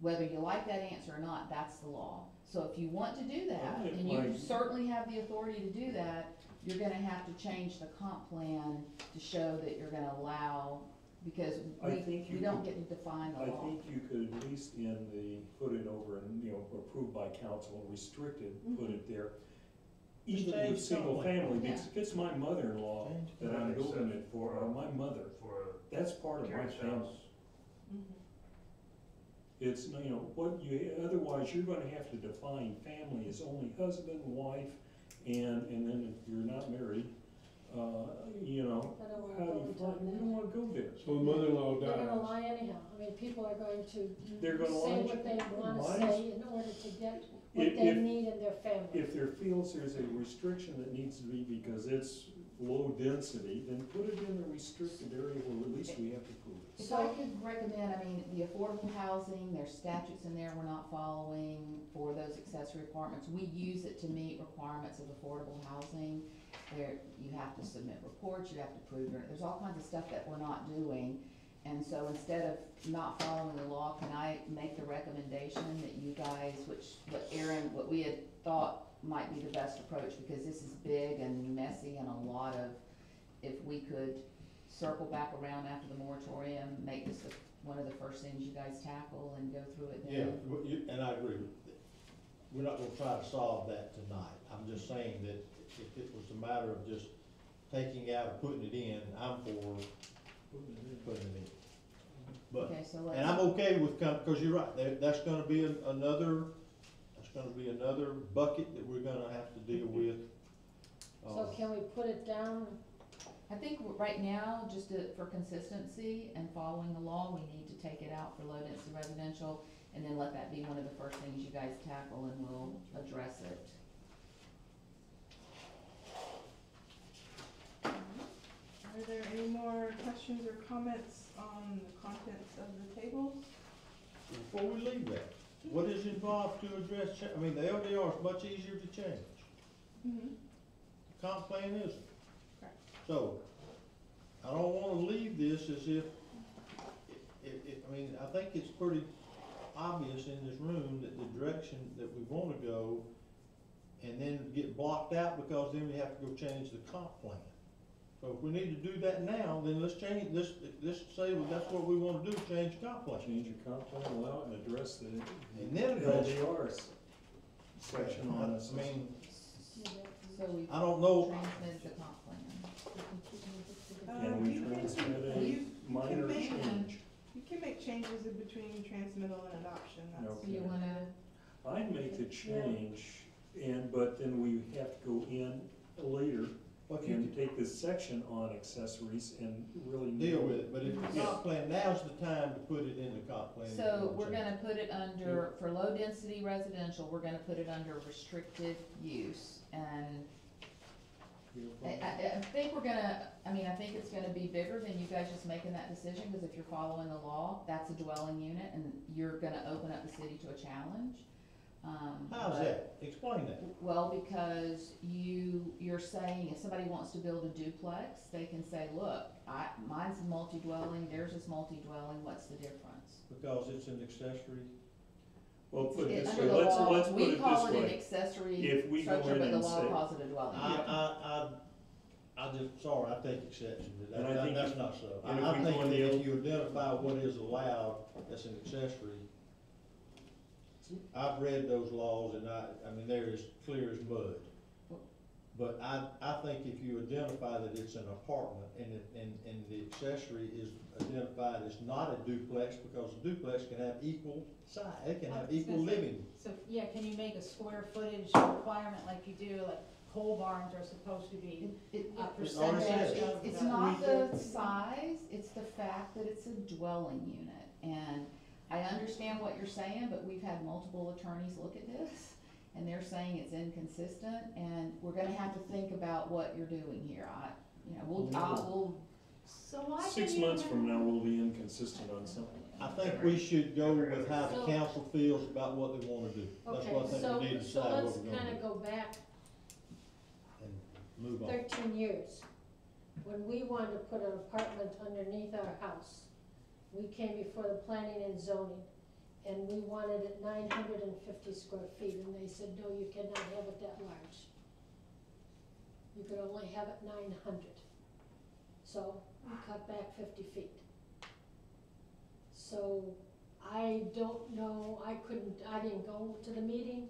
Whether you like that answer or not, that's the law. So if you want to do that, Well, and you like- certainly have the authority to do that, you're gonna have to change the comp plan to show that you're gonna allow, because I think we you don't could- get to define the I law. think you could at least put it over and, approved by council, restricted, put it there. Even change with single something. family, Yeah. because if it's my mother-in-law Change that I'm building it for, or my mother, For that's part a of my carriage family. house. It's, otherwise you're gonna have to define family as only husband, wife, and then if you're not married, I don't how wanna do you go find, into you that. don't wanna go there. So the mother-in-law They're gonna dies. lie anyhow. I mean, people are going to They're gonna say lie. what they wanna Mine's- say in order to get what If- they if- need in their family. If there feels there's a restriction that needs to be because it's low density, then put it in the restricted area where at least we have to prove it. If I could recommend, I mean, the affordable housing, there's statutes in there we're not following for those accessory apartments. We use it to meet requirements of affordable housing, where you have to submit reports, you have to prove, there's all kinds of stuff that we're not doing. And so instead of not following the law, can I make the recommendation that you guys, what we had thought might be the best approach, because this is big and messy and a lot of, if we could circle back around after the moratorium, make this one of the first things you guys tackle and go through it then? Yeah, and I agree with that. We're not gonna try to solve that tonight. I'm just saying that if it was a matter of just taking out and putting it in, I'm for putting it in. But, Okay, so and I'm okay with, cause you're right, that's gonna be another bucket that we're gonna have to deal with. So can we put it down? I think right now, for consistency and following the law, we need to take it out for low density residential, and then let that be one of the first things you guys tackle, and we'll address it. Are there any more questions or comments on the contents of the tables? Before we leave that, what is involved to address, I mean, the LDR is much easier to change. Mm-hmm. The comp plan isn't. Correct. So, I don't wanna leave this as if, I mean, I think it's pretty obvious in this room that the direction that we wanna go, and then get blocked out because then we have to go change the comp plan. So if we need to do that now, then let's change, let's say well, that's what we wanna do, change the comp plan. Change your comp plan, allow it, and address the And then address- LDRs section on it. I mean, So we I don't know, transmitted the comp plan. And we You can- transmit you a minor make- change. You can make changes in between transmittal and adoption, that's. Okay. So you wanna, I'd make the change, but then we have to go in later what you and take this section on accessories and really. deal with it, but if the comp plan, now's the time to put it in the comp plan. so we're gonna put it under, for low density residential, we're gonna put it under restricted use, and be no I, problem. I think I think it's gonna be bigger than you guys just making that decision, cause if you're following the law, that's a dwelling unit, and you're gonna open up the city to a challenge. How's but- that? Explain that. Well, because you're saying if somebody wants to build a duplex, they can say, look, mine's multi-dwelling, theirs is multi-dwelling, what's the difference? Because it's an accessory. Well, put it this Under way, the let's law, put we it call this it an way. accessory If we go structure, in but the and law say- calls it a dwelling. I just, sorry, I take exception to And I that, think that's if- not so. and if I we think go in that the if you identify what is allowed as an accessory, I've read those laws and I mean, they're as clear as mud. But I think if you identify that it's an apartment and the accessory is identified as not a duplex, because a duplex can have equal size, it can have equal living. So, yeah, can you make a square footage requirement like you do, like pole barns are supposed to be It- a already percentage says. of the? It's not the size, it's the fact that it's a dwelling unit, and I understand what you're saying, but we've had multiple attorneys look at this, and they're saying it's inconsistent, and we're gonna have to think about what you're doing here, we'll. So why 6 can you months from have- now, we'll be inconsistent on something. I think we should go with how the So- council feels about what they wanna do. That's Okay, what I think we need to so decide let's what we're gonna kinda do go back and move on. 13 years. When we wanted to put an apartment underneath our house, we came before the planning and zoning, and we wanted it 950 square feet, and they said, no, you cannot have it that large. You could only have it 900. So we cut back 50 feet. So I don't know, I didn't go to the meeting,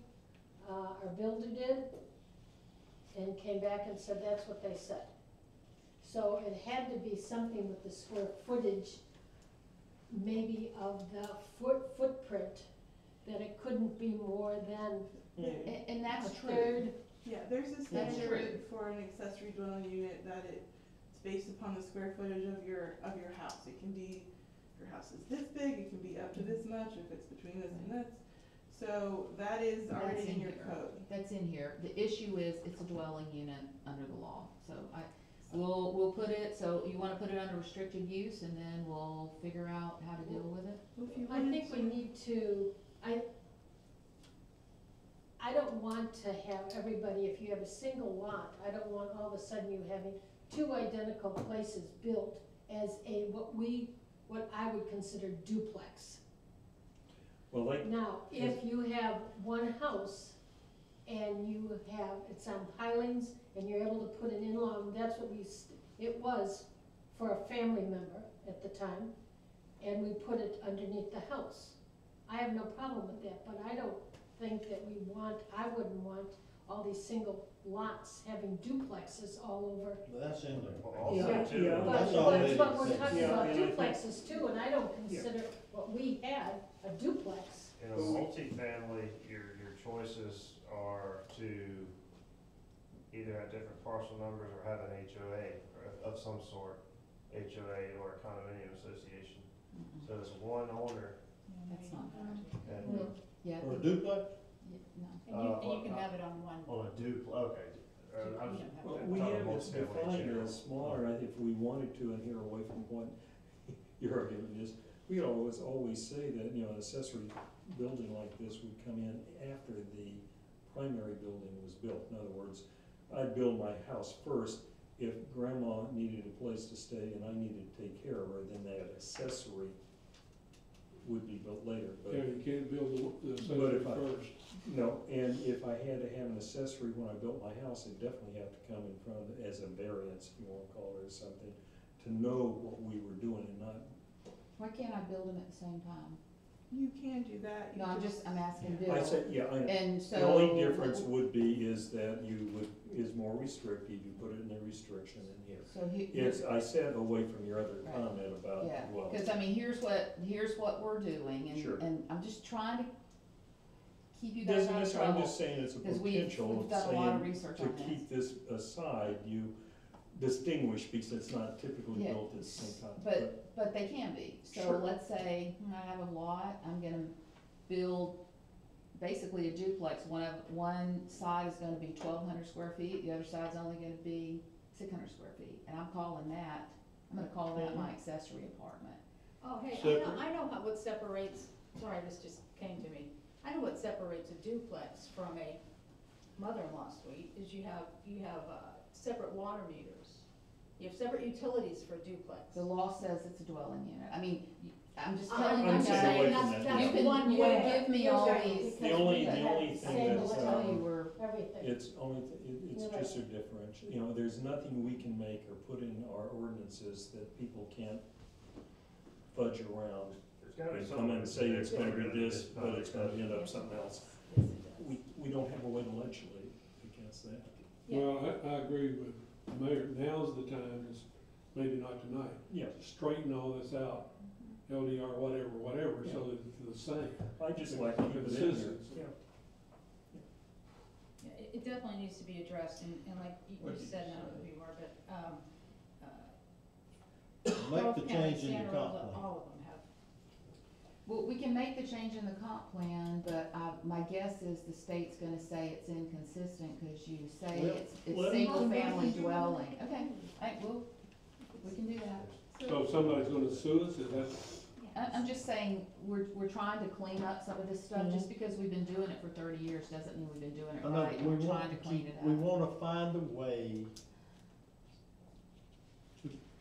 our builder did, and came back and said that's what they said. So it had to be something with the square footage, maybe of the footprint, that it couldn't be more than And a that's true. third. Yeah, there's a That's standard for an accessory dwelling unit that it's based upon the square footage of your house. It can be, if your house is this big, it can be up to this much, if it's between this and this. So that is already That's in in your here. code. That's in here. The issue is it's a dwelling unit under the law, so we'll put it, so you wanna put it under restricted use and then we'll figure out how to deal with it? If you I wanted think we need to, I don't want to have everybody, if you have a single lot, I don't want all of a sudden you having two identical places built as what I would consider duplex. Well, like, Now, if you have one house and you have, it's on pilings and you're able to put an in-law, and that's what it was for a family member at the time, and we put it underneath the house. I have no problem with that, but I don't think that I wouldn't want all these single lots having duplexes all over. That's in there. Also, Yeah, too, yeah. But, That's already but we're fixed. talking Yeah, about and I think- duplexes too, and I don't consider what we had a duplex. in a multifamily, your choices are to either have different parcel numbers or have an HOA or of some sort, HOA or a condominium association. So it's one owner That's not good. and No. Yeah, For a duplex? no. And you can have it on one. on a okay. I was well, talking we have about this multifamily in defined general. as smaller, if we wanted to, and here away from what your argument is, we could always say that, an accessory building like this would come in after the primary building was built. In other words, I'd build my house first. If grandma needed a place to stay and I needed to take care of her, then that accessory would be built later, but. Yeah, you can't build the But accessory if I- first. No, and if I had to have an accessory when I built my house, it'd definitely have to come in front of, as a variance, if you wanna call it or something, to know what we were doing and not, Why can't I build them at the same time? You can do that. You No, just- I'm asking Bill. I said, yeah, I know. And so. The only difference would be is that is more restrictive, you put it in a restriction in here. So I said away from your other Right. comment about, yeah, well, cause I mean, here's what we're doing, Sure. and I'm just trying to keep you guys doesn't out of necessarily, I'm trouble. just saying it's a Cause potential we've of done a lot of saying, research to on this. keep this aside, you distinguish, because it's not typically Yeah, built at the same time. But they can be, so Sure. let's say I have a lot, I'm gonna build basically a duplex, one side is gonna be 1,200 square feet, the other side's only gonna be 600 square feet, and I'm gonna call that my accessory apartment. Oh, hey, Separate. I know what separates, sorry, this just came to me. I know what separates a duplex from a mother-in-law suite, is you have separate water meters. You have separate utilities for a duplex. The law says it's a dwelling unit, I mean, I'm just I'm telling you just guys. saying, that's You that's can, one you can way. give me all Right, these. because The only- we the have only the thing same that's, Tell you electricity, we're, everything. It's You're just a differential, you know, there's nothing we can make or put in our ordinances that people can't fudge around. There's gotta be And some come in way and to say do it's it. gonna be Really, this, it's but not it's gonna really. end up something else. Yes, it does. We don't have a way to legislate against that. Yeah. Well, I agree with the mayor, now's the time, is maybe not tonight, Yeah, to straighten all this out, LDR, whatever, so that it's the same. I just like to For keep the it in there. citizens. Yeah. Yeah, it definitely needs to be addressed, and like What you did said, you I don't know say? who you are, but, Make both the counties, change in Santa your comp Rosa, plan. all of them have. well, we can make the change in the comp plan, but my guess is the state's gonna say it's inconsistent, cause you say Well, it's let 'em single come back family and do it. dwelling. Okay, well, we can do that. So if somebody's gonna sue us, is that, I'm just saying, we're trying to clean up some of this stuff, just because we've been doing it for 30 years doesn't mean we've been doing it I know, right, but and we we're want trying to to clean keep, it up. we wanna find a way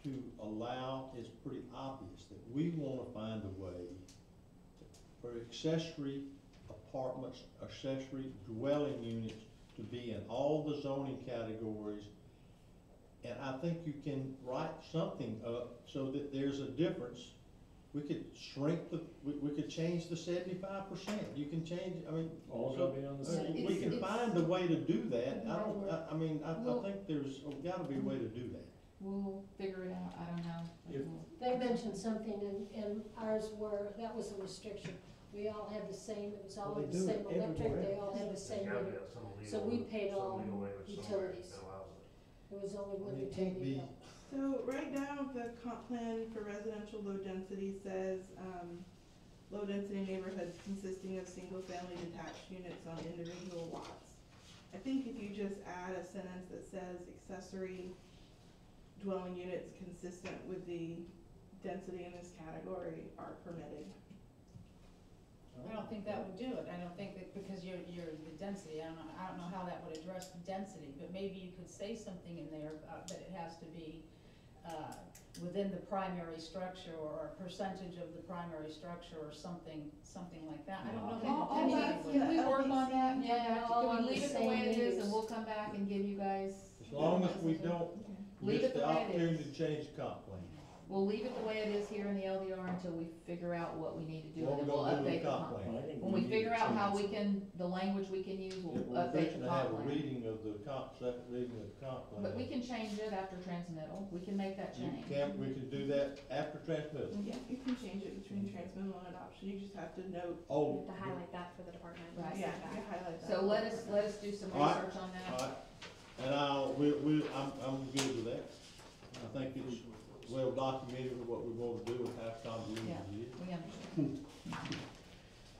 to allow, it's pretty obvious that we wanna find a way for accessory apartments, accessory dwelling units to be in all the zoning categories. And I think you can write something up so that there's a difference. We could shrink we could change the 75%, you can change, I mean. All so- gotta be on the Yeah, same. we can it's- find a way to do that, Right. I mean, I Well- think there's gotta be a way to do that. We'll figure it out, I don't know. If- They mentioned something in ours where that was a restriction. We all had the same, it was all Well, they the do same it electric, everywhere. they all had the There's same gotta be meter. some So legal- we paid some all legal language somewhere utilities. that allows it. It was only one It can't utility be- bill. So right now, the comp plan for residential low density says, low density neighborhoods consisting of single family detached units on individual lots. I think if you just add a sentence that says accessory dwelling units consistent with the density in this category are permitted. I don't think that would do it, I don't think that, because you're the density, I don't know how that would address the density, but maybe you could say something in there, that it has to be, within the primary structure, or a percentage of the primary structure, or something like that, I don't know All that the that, density would. can we work on that and come Yeah, back, all can on we the leave it the same way it is, meters. and we'll come back and give you guys. As long as we don't Leave miss it the the way it opportunity is. to change the comp plan. We'll leave it the way it is here in the LDR until we figure out what we need to do, What and we then we'll gonna do with update the the comp comp. plan? I think When we need to figure out how we change can, the language we can use, we'll If we're update fixing the to have comp a plan. reading of the second reading of the comp plan. But we can change it after transmittal, we can make that change. We can do that after transmittal. Yeah, you can change it between transmittal and adoption, you just have to note, You Oh, have to highlight that for the department. and Right. send yeah, it back. you highlight that. So let us do some All right. research on that. alright, and I'm good with that. I think it's well documented with what we want to do and how convoluted Yeah. it is. We understand.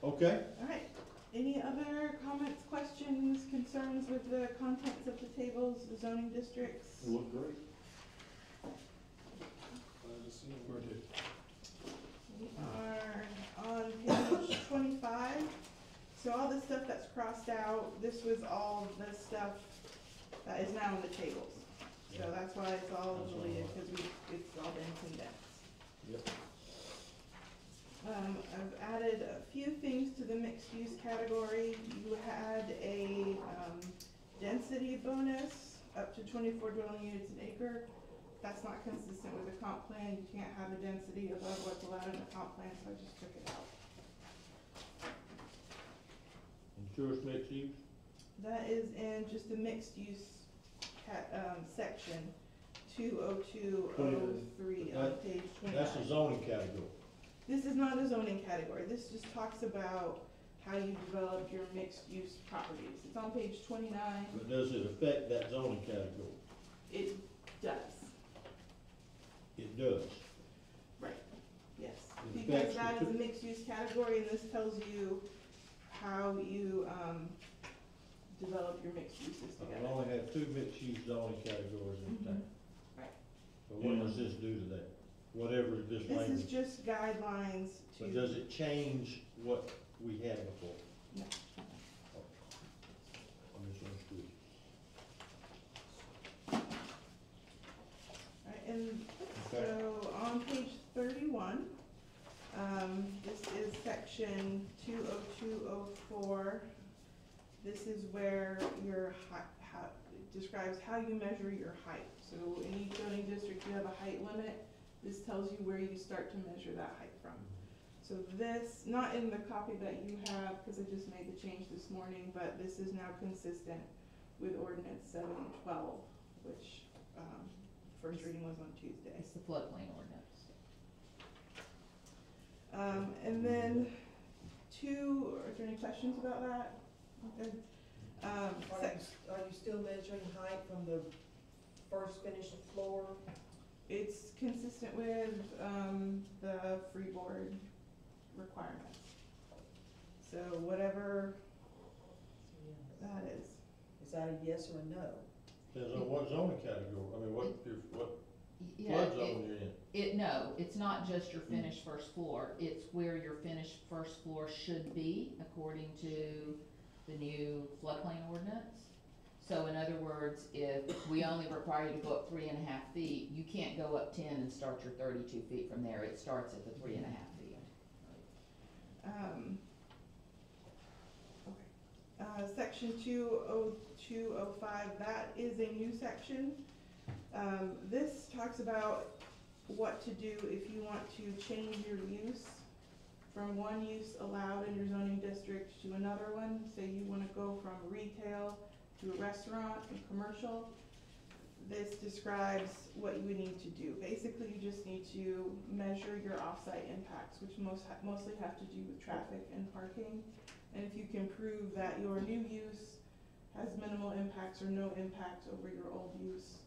Okay, Alright, any other comments, questions, concerns with the contents of the tables, the zoning districts? It looked great. Glad to see it. where did, We are on page 25, so all the stuff that's crossed out, this was all the stuff that is now in the tables. So that's why it's all That's all deleted, right. because it's all been condensed. yep, I've added a few things to the mixed use category. You had a, density bonus up to 24 dwelling units an acre. That's not consistent with the comp plan. You can't have a density above what's allowed in the comp plan, so I just took it out. insurance mixed use, That is in just the mixed use section, 20203 on page 29. that's a zoning category. This is not a zoning category, this just talks about how you develop your mixed-use properties. It's on page 29, But does it affect that zoning category? it does, It does. yes. It Because affects that the is a mixed-use category, and this tells you how you, develop your mixed uses We together. only have two mixed-use zoning categories in Mhm. town. Right. So what does this do to that? Whatever this This is language, just guidelines to. but does it change what we had before? No. I misunderstood. Right, and Okay. so on page 31, this is section 20204. This is where your height, it describes how you measure your height. So in each zoning district, you have a height limit. This tells you where you start to measure that height from. So this, not in the copy that you have, because I just made the change this morning, but this is now consistent with ordinance 712, which, first reading was on Tuesday. It's the floodplain ordinance. And then are there any questions about that? Okay. Are you still measuring height from the first finished floor? It's consistent with, the freeboard requirements. So whatever that is. Is that a yes or a no? Depends on what zoning category, I mean, what Yeah, flood zone you're in. no, it's not just your finished first floor, it's where your finished first floor should be according to the new floodplain ordinance. So in other words, if we only require you to go up 3.5 feet, you can't go up 10 and start your 32 feet from there, it starts at the 3.5 feet. Section 20205, that is a new section. This talks about what to do if you want to change your use from one use allowed in your zoning district to another one. Say you want to go from retail to a restaurant and commercial. This describes what you would need to do. Basically, you just need to measure your off-site impacts, which mostly have to do with traffic and parking. And if you can prove that your new use has minimal impacts or no impacts over your old use,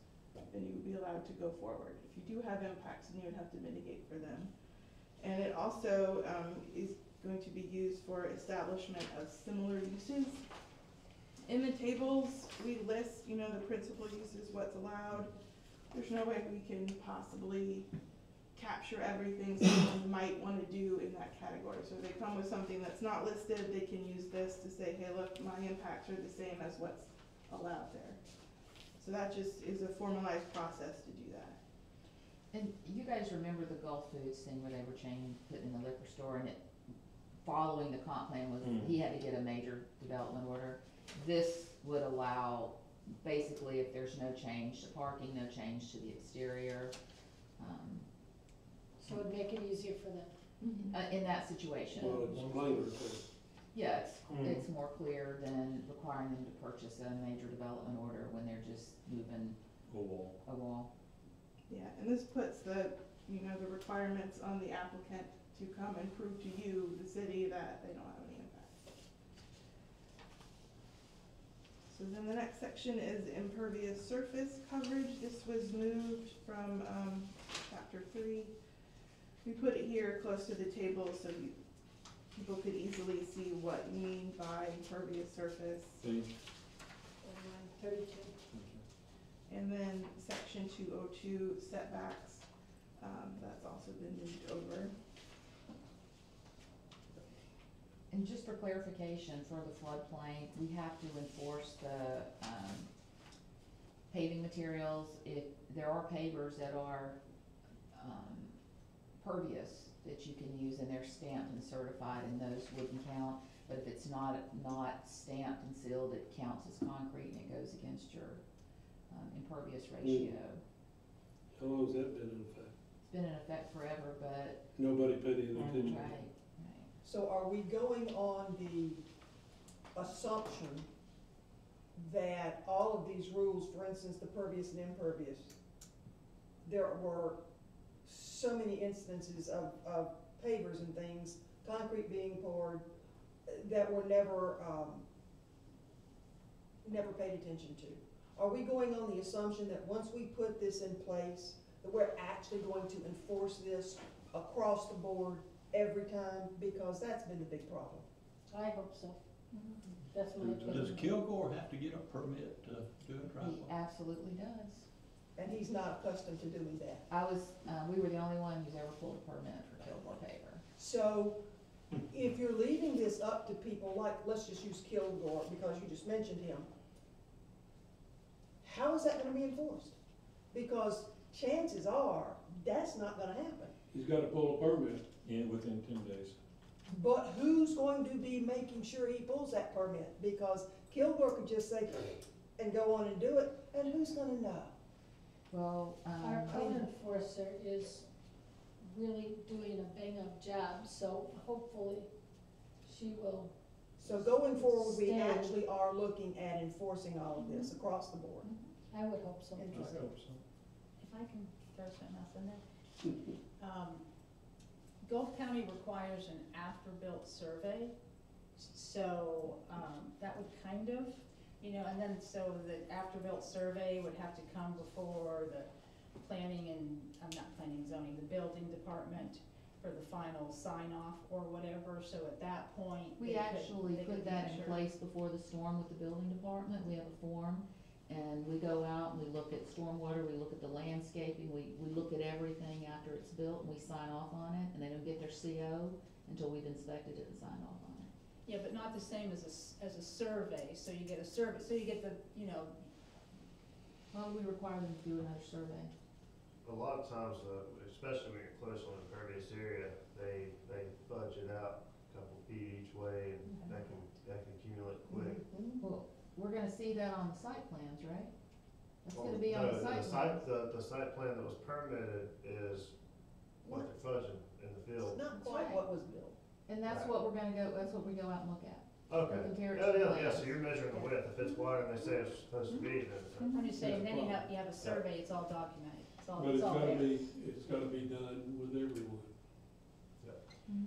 then you would be allowed to go forward. If you do have impacts, then you would have to mitigate for them. And it also is going to be used for establishment of similar uses. In the tables, we list, the principal uses, what's allowed. There's no way we can possibly capture everything someone might want to do in that category. So if they come with something that's not listed, they can use this to say, hey, look, my impacts are the same as what's allowed there. So that just is a formalized process to do that. And you guys remember the Gulf Foods thing where they were putting in the liquor store and it, following the comp plan was, he had to get a major development order. This would allow, basically, if there's no change to parking, no change to the exterior, So it'd make it easier for them. in that situation. Well, it's plainer too. Yeah, it's more clear than requiring them to purchase a major development order when they're just moving A wall. a wall. Yeah, and this puts the requirements on the applicant to come and prove to you, the city, that they don't have any impact. So then the next section is impervious surface coverage. This was moved from, chapter 3. We put it here close to the table so people could easily see what you mean by impervious surface. Page? 32. And then section 202 setbacks, that's also been moved over. And just for clarification, for the floodplain, we have to enforce the paving materials. If there are pavers that are pervious that you can use and they're stamped and certified, and those wouldn't count. But if it's not stamped and sealed, it counts as concrete and it goes against your impervious ratio. How long has that been in effect? It's been in effect forever, but Nobody paid any attention. right. So are we going on the assumption that all of these rules, for instance, the pervious and impervious, there were so many instances of pavers and things, concrete being poured, that were never paid attention to? Are we going on the assumption that once we put this in place, that we're actually going to enforce this across the board every time? Because that's been the big problem. I hope so. That's my opinion. Does Kilgore have to get a permit to do a He driveway? absolutely does. And he's not accustomed to doing that. We were the only one who's ever pulled a permit for Kilgore paper. So, if you're leaving this up to people, like, let's just use Kilgore, because you just mentioned him, how is that gonna be enforced? Because chances are, that's not gonna happen. He's gotta pull a permit. Within 10 days. But who's going to be making sure he pulls that permit? Because Kilgore could just say, and go on and do it, and who's gonna know? Well, Our code enforcer is really doing a bang-up job, so hopefully she will. So going forward, we Stand. actually are looking at enforcing all of this across the board. I would hope so. Interesting. I hope so. If I can throw something else in there. Gulf County requires an after-built survey, so, that would kind of, and then, so the after-built survey would have to come before the planning and, not planning and zoning, the building department for the final sign-off or whatever, so at that point. we actually they put could that in measure. place before the storm with the building department. We have a form, and we go out and we look at stormwater, we look at the landscaping, we look at everything after it's built, and we sign off on it, and they don't get their CO until we've inspected it and signed off on it. Yeah, but not the same as a survey, so you get a survey, so you get the, Why would we require them to do another survey? A lot of times, especially when you're close on an impervious area, they fudge it out a couple feet each way, and that can accumulate quick. Mhm. Well, we're gonna see that on the site plans, right? That's Well, gonna be on the no, site plans. The site plan that was permitted is what they're fudging in the It's field. not That's quite right. what was built. And that's Right. what we're gonna go, that's what we go out and look at. Okay, compare it yeah, to the yeah, plans. so you're measuring the width, if it's wider than they say it's supposed to be, then. I'm just saying, then you Yeah. have a survey, it's all documented, it's all, But it's it's all gotta there. it's gotta be done with everyone.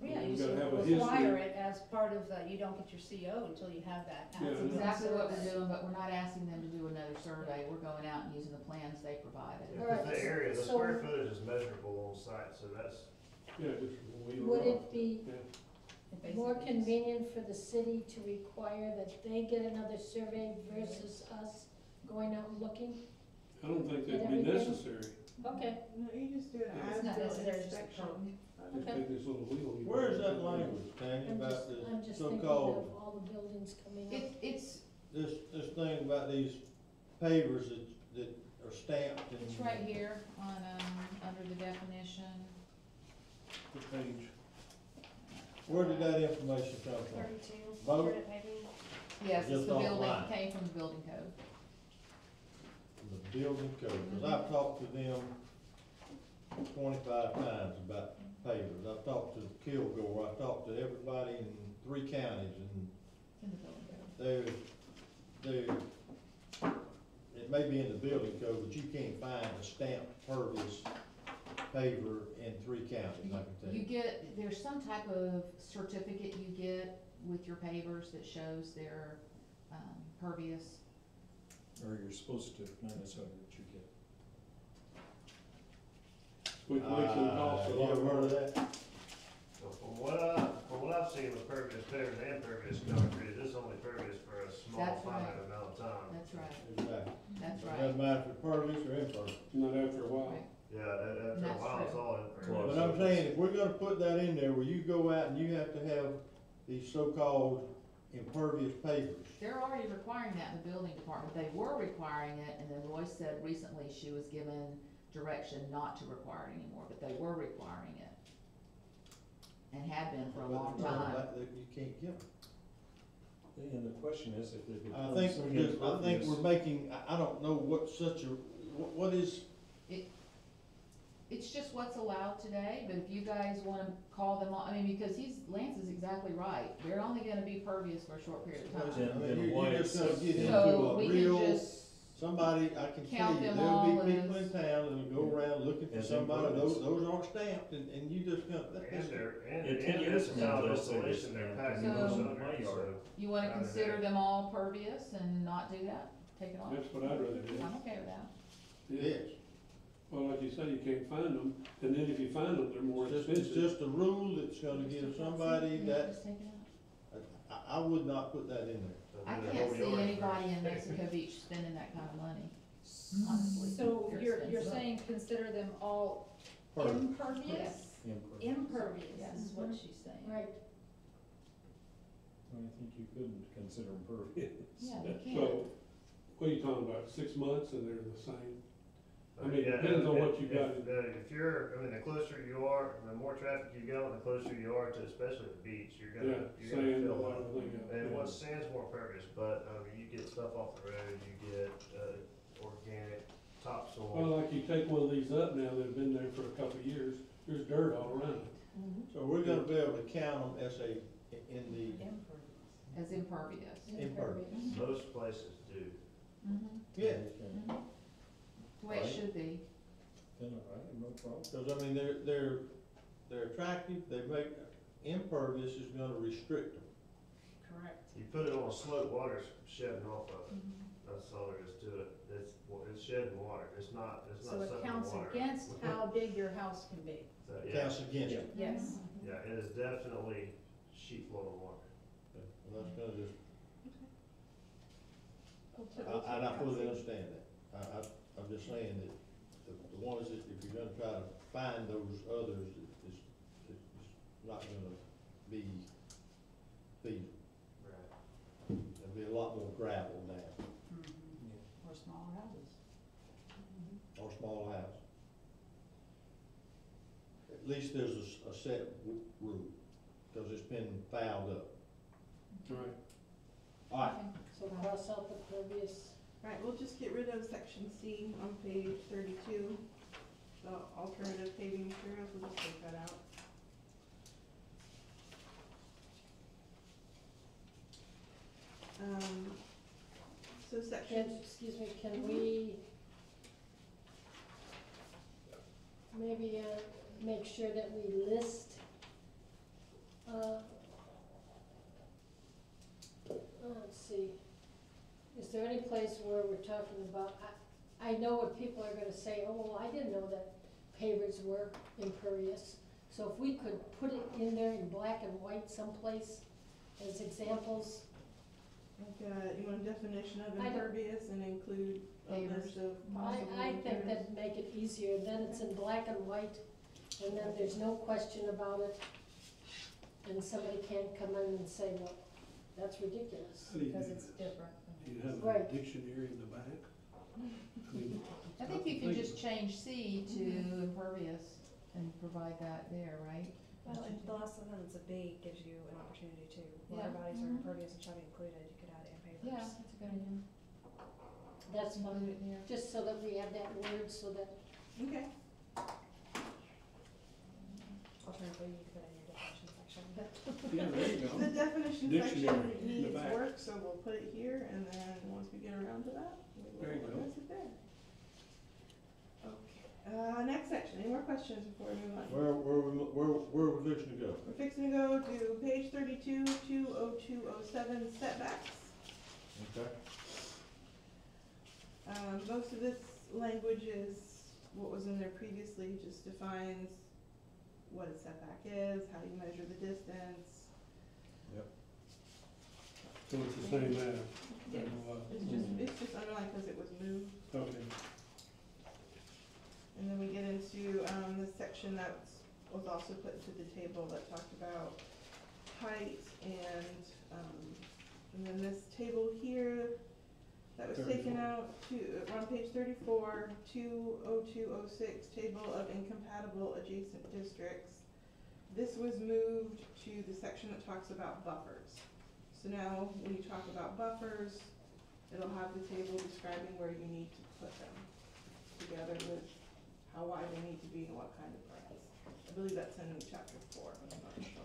Yeah, We've you gotta should have a require history. it as part of the, you don't get your CO until you have that. Yeah. That's as-built exactly what we're survey. doing, but we're not asking them to do another survey. We're going out and using the plans they provided. Yeah, Alright, 'cause the area, the so- square footage is measurable on site, so that's, Yeah, just wheel Would around. it be Yeah. It more basically is. convenient for the city to require that they get another survey versus us going out and looking? I don't think Get that'd be everything? necessary. Okay, No, you just do an It's not as-built necessary, just a inspection. code. Just Okay. take this little wheel. you Where is put it that in. language, Tanya, I'm about just the thinking so-called, of all the buildings coming up. It's this thing about these pavers that are stamped and? It's right here on, under the definition. The page. Where did that information come from? 32, Both? alternate paving. Yes, it's Just the building, offline. came from the building code. The building code, because I've talked to them 25 times about pavers. I've talked to Kilgore, I've talked to everybody in 3 counties, and It's in the building code. they're, it may be in the building code, but you can't find a stamped pervious paver in 3 counties, I can tell You you. get, there's some type of certificate you get with your pavers that shows they're, pervious. Or you're supposed to, not necessarily what you get. Which makes them cost a You lot ever heard of more. that? so from what I've seen with pervious pavers and pervious concrete, this is only pervious for a small That's right. finite amount of time. That's right, Exactly. that's It right. doesn't matter if it's pervious or impervious. Not after a while. Right. Yeah, after a That's while, it's true. all impervious. But I'm saying, if we're gonna put that in there, where you go out and you have to have these so-called impervious pavers. They're already requiring that in the building department. They were requiring it, and then Royce said recently she was given direction not to require it anymore, but they were requiring it. And had been for a long time. You can't get them. And the question is if it I becomes think we're just, I think impervious. we're making, I don't know what such a, what is, It's just what's allowed today, but if you guys wanna call them on, I mean, because Lance is exactly right. They're only gonna be pervious for a short period of time. Yeah. I mean, why you're just it's- gonna get into So a we can real, just, somebody, I can tell count you, them there'll all be people in as- town that'll go around looking for As somebody, impervious. those aren't stamped, and you just gonna, And that's, they're, Yeah, 10 and years it's from now, solid they'll say insulation, this, they're yeah, packing because those it's in under, my so. yard. you wanna Out of consider there. them all pervious and not do that? Take it off? That's what I'd rather do. I'm okay with that. yes. Well, like you say, you can't find them, and then if you find them, they're more It's expensive. just a rule that's gonna give somebody Yeah, that, just take it out. I would not put that in there. So I do the can't whole see yard anybody in first. Mexico Beach spending that kind of money, honestly. So They're you're expensive. saying consider them all Perfect. impervious? Impervious Yes. is what she's saying. Right, I think you couldn't consider them pervious. Yeah, you can. So, what are you talking about, 6 months and they're the same? I mean, Yeah, depends on what if- you got. If you're, I mean, the closer you are, the more traffic you go, and the closer you are to especially the beach, you're Yeah, gonna sand, fill a lot up. of things. And once sand's more impervious, but, I mean, you get stuff off the road, you get, organic topsoil. Well, like you take one of these up now, they've been there for a couple of years, there's dirt all around it. So we're gonna be able to count them as in the Impervious. As impervious. impervious. Most places do. Mm-hmm. Yeah, The way it should be. Then I have no problem. because I mean, they're attractive, they make, impervious is gonna restrict them. Correct. You put it on a slope, water's shedding off of it, that's all there is to it, it's shedding water, it's not So sucking it water. counts against how big your house can be. So, yeah, Counts against it. Yes. yeah, it is definitely sheet flow of water. Well, that's gonna just, We'll and I take fully that. understand that. I'm just saying that the ones that, if you're gonna try to find those others, it's not gonna be feasible. Right. There'll be a lot more gravel now, Or smaller houses. or small house. At least there's a set rule, because it's been fouled up. Right. All right, so cross out the pervious. Alright, we'll just get rid of section C on page 32, the alternative paving materials, we'll just take that out. So section, Excuse me, can we maybe, make sure that we list, let's see, is there any place where we're talking about, I know what people are gonna say, oh, well, I didn't know that pavers were impervious. So if we could put it in there in black and white someplace as examples, like, you want a definition of I don't- impervious and include a Pavers. list of possible I think materials? that'd make it easier, then it's in black and white, and then there's no question about it. And somebody can't come in and say, well, that's ridiculous. How do you do Because it's this? different. Do you have a Right. dictionary in the back? I mean, I think you can just change C to impervious and provide that there, right? Well, if the last sentence of B gives you an opportunity to, water Yeah. bodies are Mhm. impervious and shall be included, you could add and pavers. Yeah, that's a good idea. That's Include fine, it there. just so that we have that word, so that, Okay, Alternatively, you could put it in your definition section. Yeah, there you the go. definition Dictionary section in the needs back. work, so we'll put it here, and then once we get around to that, There you we'll go. address it there. Okay, next section, any more questions before we move on? where we fixing to go? We're fixing to go to page 32, 20207 setbacks. Okay. Most of this language is what was in there previously, just defines what a setback is, how you measure the distance. So it's the same matter. Yes. Mm-hmm. It's just underlined because it was moved. Okay. And then we get into, this section that was also put into the table that talked about height and then this table here that was taken 34. out on page 34, 20206, table of incompatible adjacent districts. This was moved to the section that talks about buffers. So now, when you talk about buffers, it'll have the table describing where you need to put them, together with how wide they need to be and what kind of plants. I believe that's in chapter 4, but I'm not sure.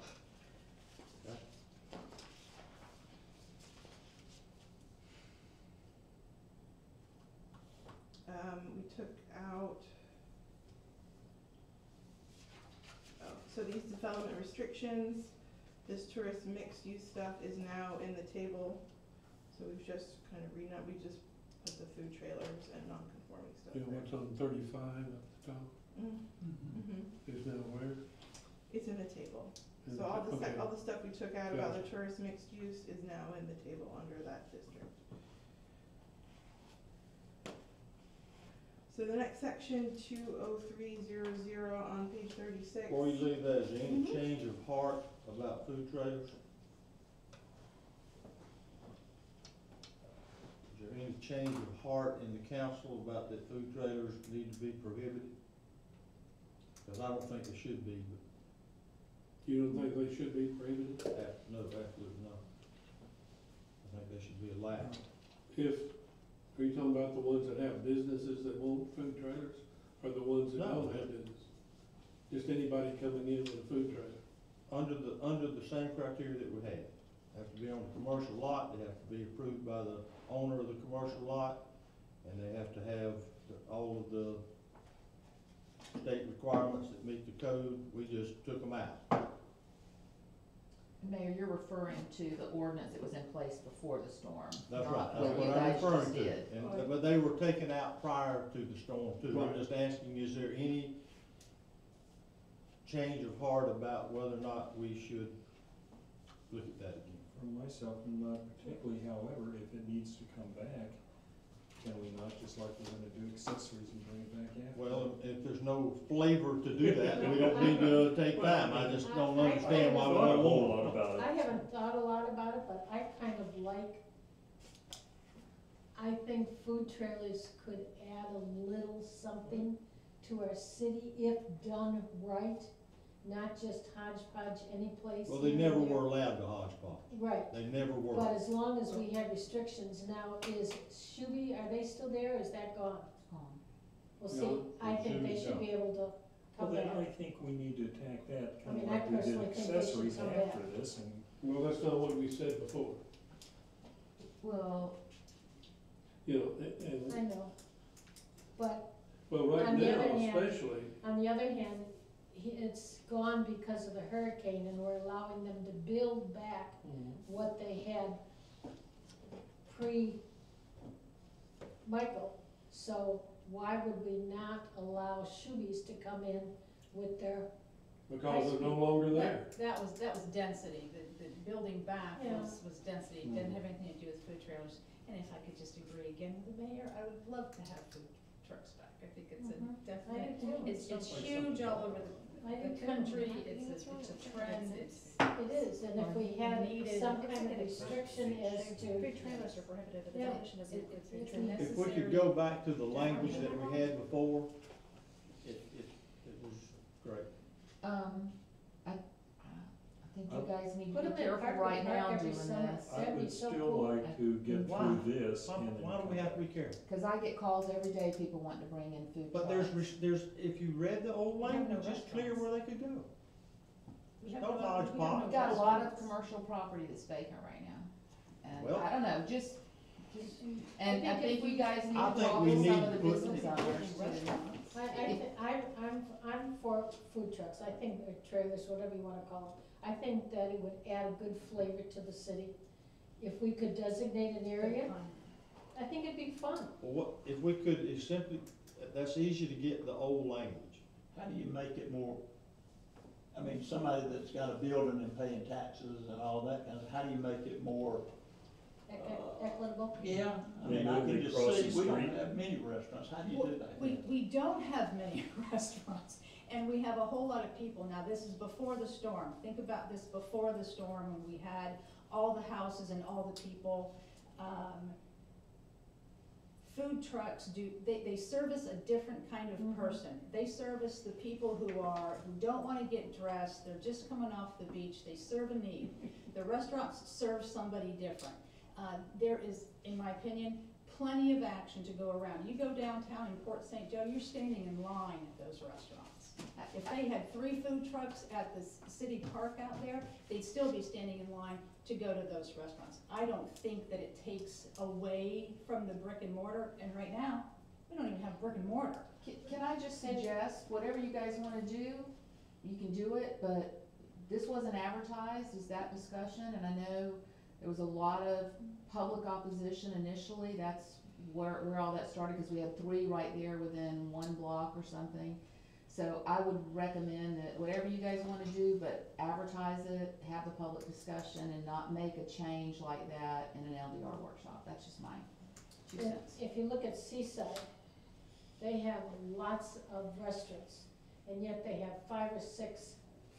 We took out, so these development restrictions, this tourist mixed use stuff is now in the table. So we've just kind of we just put the food trailers and non-conforming stuff Yeah, there. what's on 35 at the top Mm-hmm. is now where? It's in the table. So all the Okay. all the stuff we took out about the Gotcha. tourist mixed use is now in the table under that district. So the next section, 20300 on page 36. Before you leave that, is there any Mhm. change of heart about food trailers? Is there any change of heart in the council about that food trailers need to be prohibited? Cause I don't think they should be, but, You don't think they should be prohibited? no, absolutely not. I think they should be allowed. Are you talking about the ones that have businesses that want food trailers, or the ones that No. don't have business? Just anybody coming in with a food trailer? Under the same criteria that we have. Have to be on the commercial lot, they have to be approved by the owner of the commercial lot, and they have to have all of the state requirements that meet the code. We just took them out. Mayor, you're referring to the ordinance that was in place before the storm. That's not right, what that's you what I'm guys just referring to. did. And, but they were taken out prior to the storm too. I'm Right. just asking, is there any change of heart about whether or not we should look at that again? For myself, not particularly, however, if it needs to come back, can we not, just like we're gonna do accessories and bring it back after? Well, if there's no flavor to do that, we don't need to take time. I just don't understand why we Thought a don't whole want lot about I it. haven't thought a lot about it, but I kind of like, I think food trailers could add a little something to our city if done right, not just hodgepodge any place. Well, they here never and there. were allowed to hodgepodge. Right, They never were. but as long as we have restrictions, now is Shuby, are they still there, or is that gone? Well, see, No, I think they Shuby's should be able to Well, come then back. I think we need to attack that I kind mean, of I like we did personally think they should accessories come after back. this, and Well, that's not what we said before, Well, you know, and, I know, but well, right On the now other hand- especially, on the other hand, it's gone because of the hurricane, and we're allowing them to build back what they had pre-Michael. So why would we not allow Shubys to come in with their, because they're no longer there. That was density, the building back Yeah. was density, it didn't have anything to do with food trailers. And if I could just agree again with the mayor, I would love to have food trucks back, I think it's a Mhm. definite, I do too. it's Sounds like huge something all over I the do too. country, I think it's that's a right. trend, That it's. it is, and if we had Needed. some Looks kind like of it restriction as to, Food trailers are prohibited, but the Yeah. definition doesn't include food It's trailers. If we could go back to the language that we had before, it was great. I think you guys need Put to 'em be in careful park right and park now every doing summer. this. I That'd be would so still cool. like to get Why? through this Why, and then why do we come have to back. be careful? Cause I get calls every day, people want to bring in food But trucks. there's, if you read the old We have no language, it's clear restaurants. where they could go. We have No no- we have hodgepodge. no We've got a lot of restaurants. commercial property that's vacant right now. And Well- I don't know, just, and I think think if you we- guys need I to think talk we with some need of the to put- business owners too. Restaurants. I'm for food trucks, I think, or trailers, whatever you wanna call them. I think that it would add a good flavor to the city. If we could designate an area, I think it'd be fun. Well, what, if we could, it's simply, that's easy to get the old language. How do you make it more, I mean, somebody that's got a building and paying taxes and all that kind of, how do you make it more, Equitable? yeah? I They mean, I move can it just across see, the we don't street. have many restaurants, how do you do that? We don't have many restaurants, and we have a whole lot of people. Now, this is before the storm. Think about this before the storm, when we had all the houses and all the people. Food trucks they service a different kind of Mhm. person. They service the people who don't wanna get dressed, they're just coming off the beach, they serve a need. The restaurants serve somebody different. There is, in my opinion, plenty of action to go around. You go downtown in Port St. Joe, you're standing in line at those restaurants. If they had 3 food trucks at the city park out there, they'd still be standing in line to go to those restaurants. I don't think that it takes away from the brick and mortar, and right now, we don't even have brick and mortar. Can I just suggest, whatever you guys wanna do, you can do it, but this wasn't advertised, is that discussion, and I know there was a lot of public opposition initially, that's where all that started, cause we had 3 right there within 1 block or something. So I would recommend that whatever you guys wanna do, but advertise it, have the public discussion, and not make a change like that in an LDR workshop. That's just my 2 cents. If you look at Seaside, they have lots of restaurants, and yet they have 5 or 6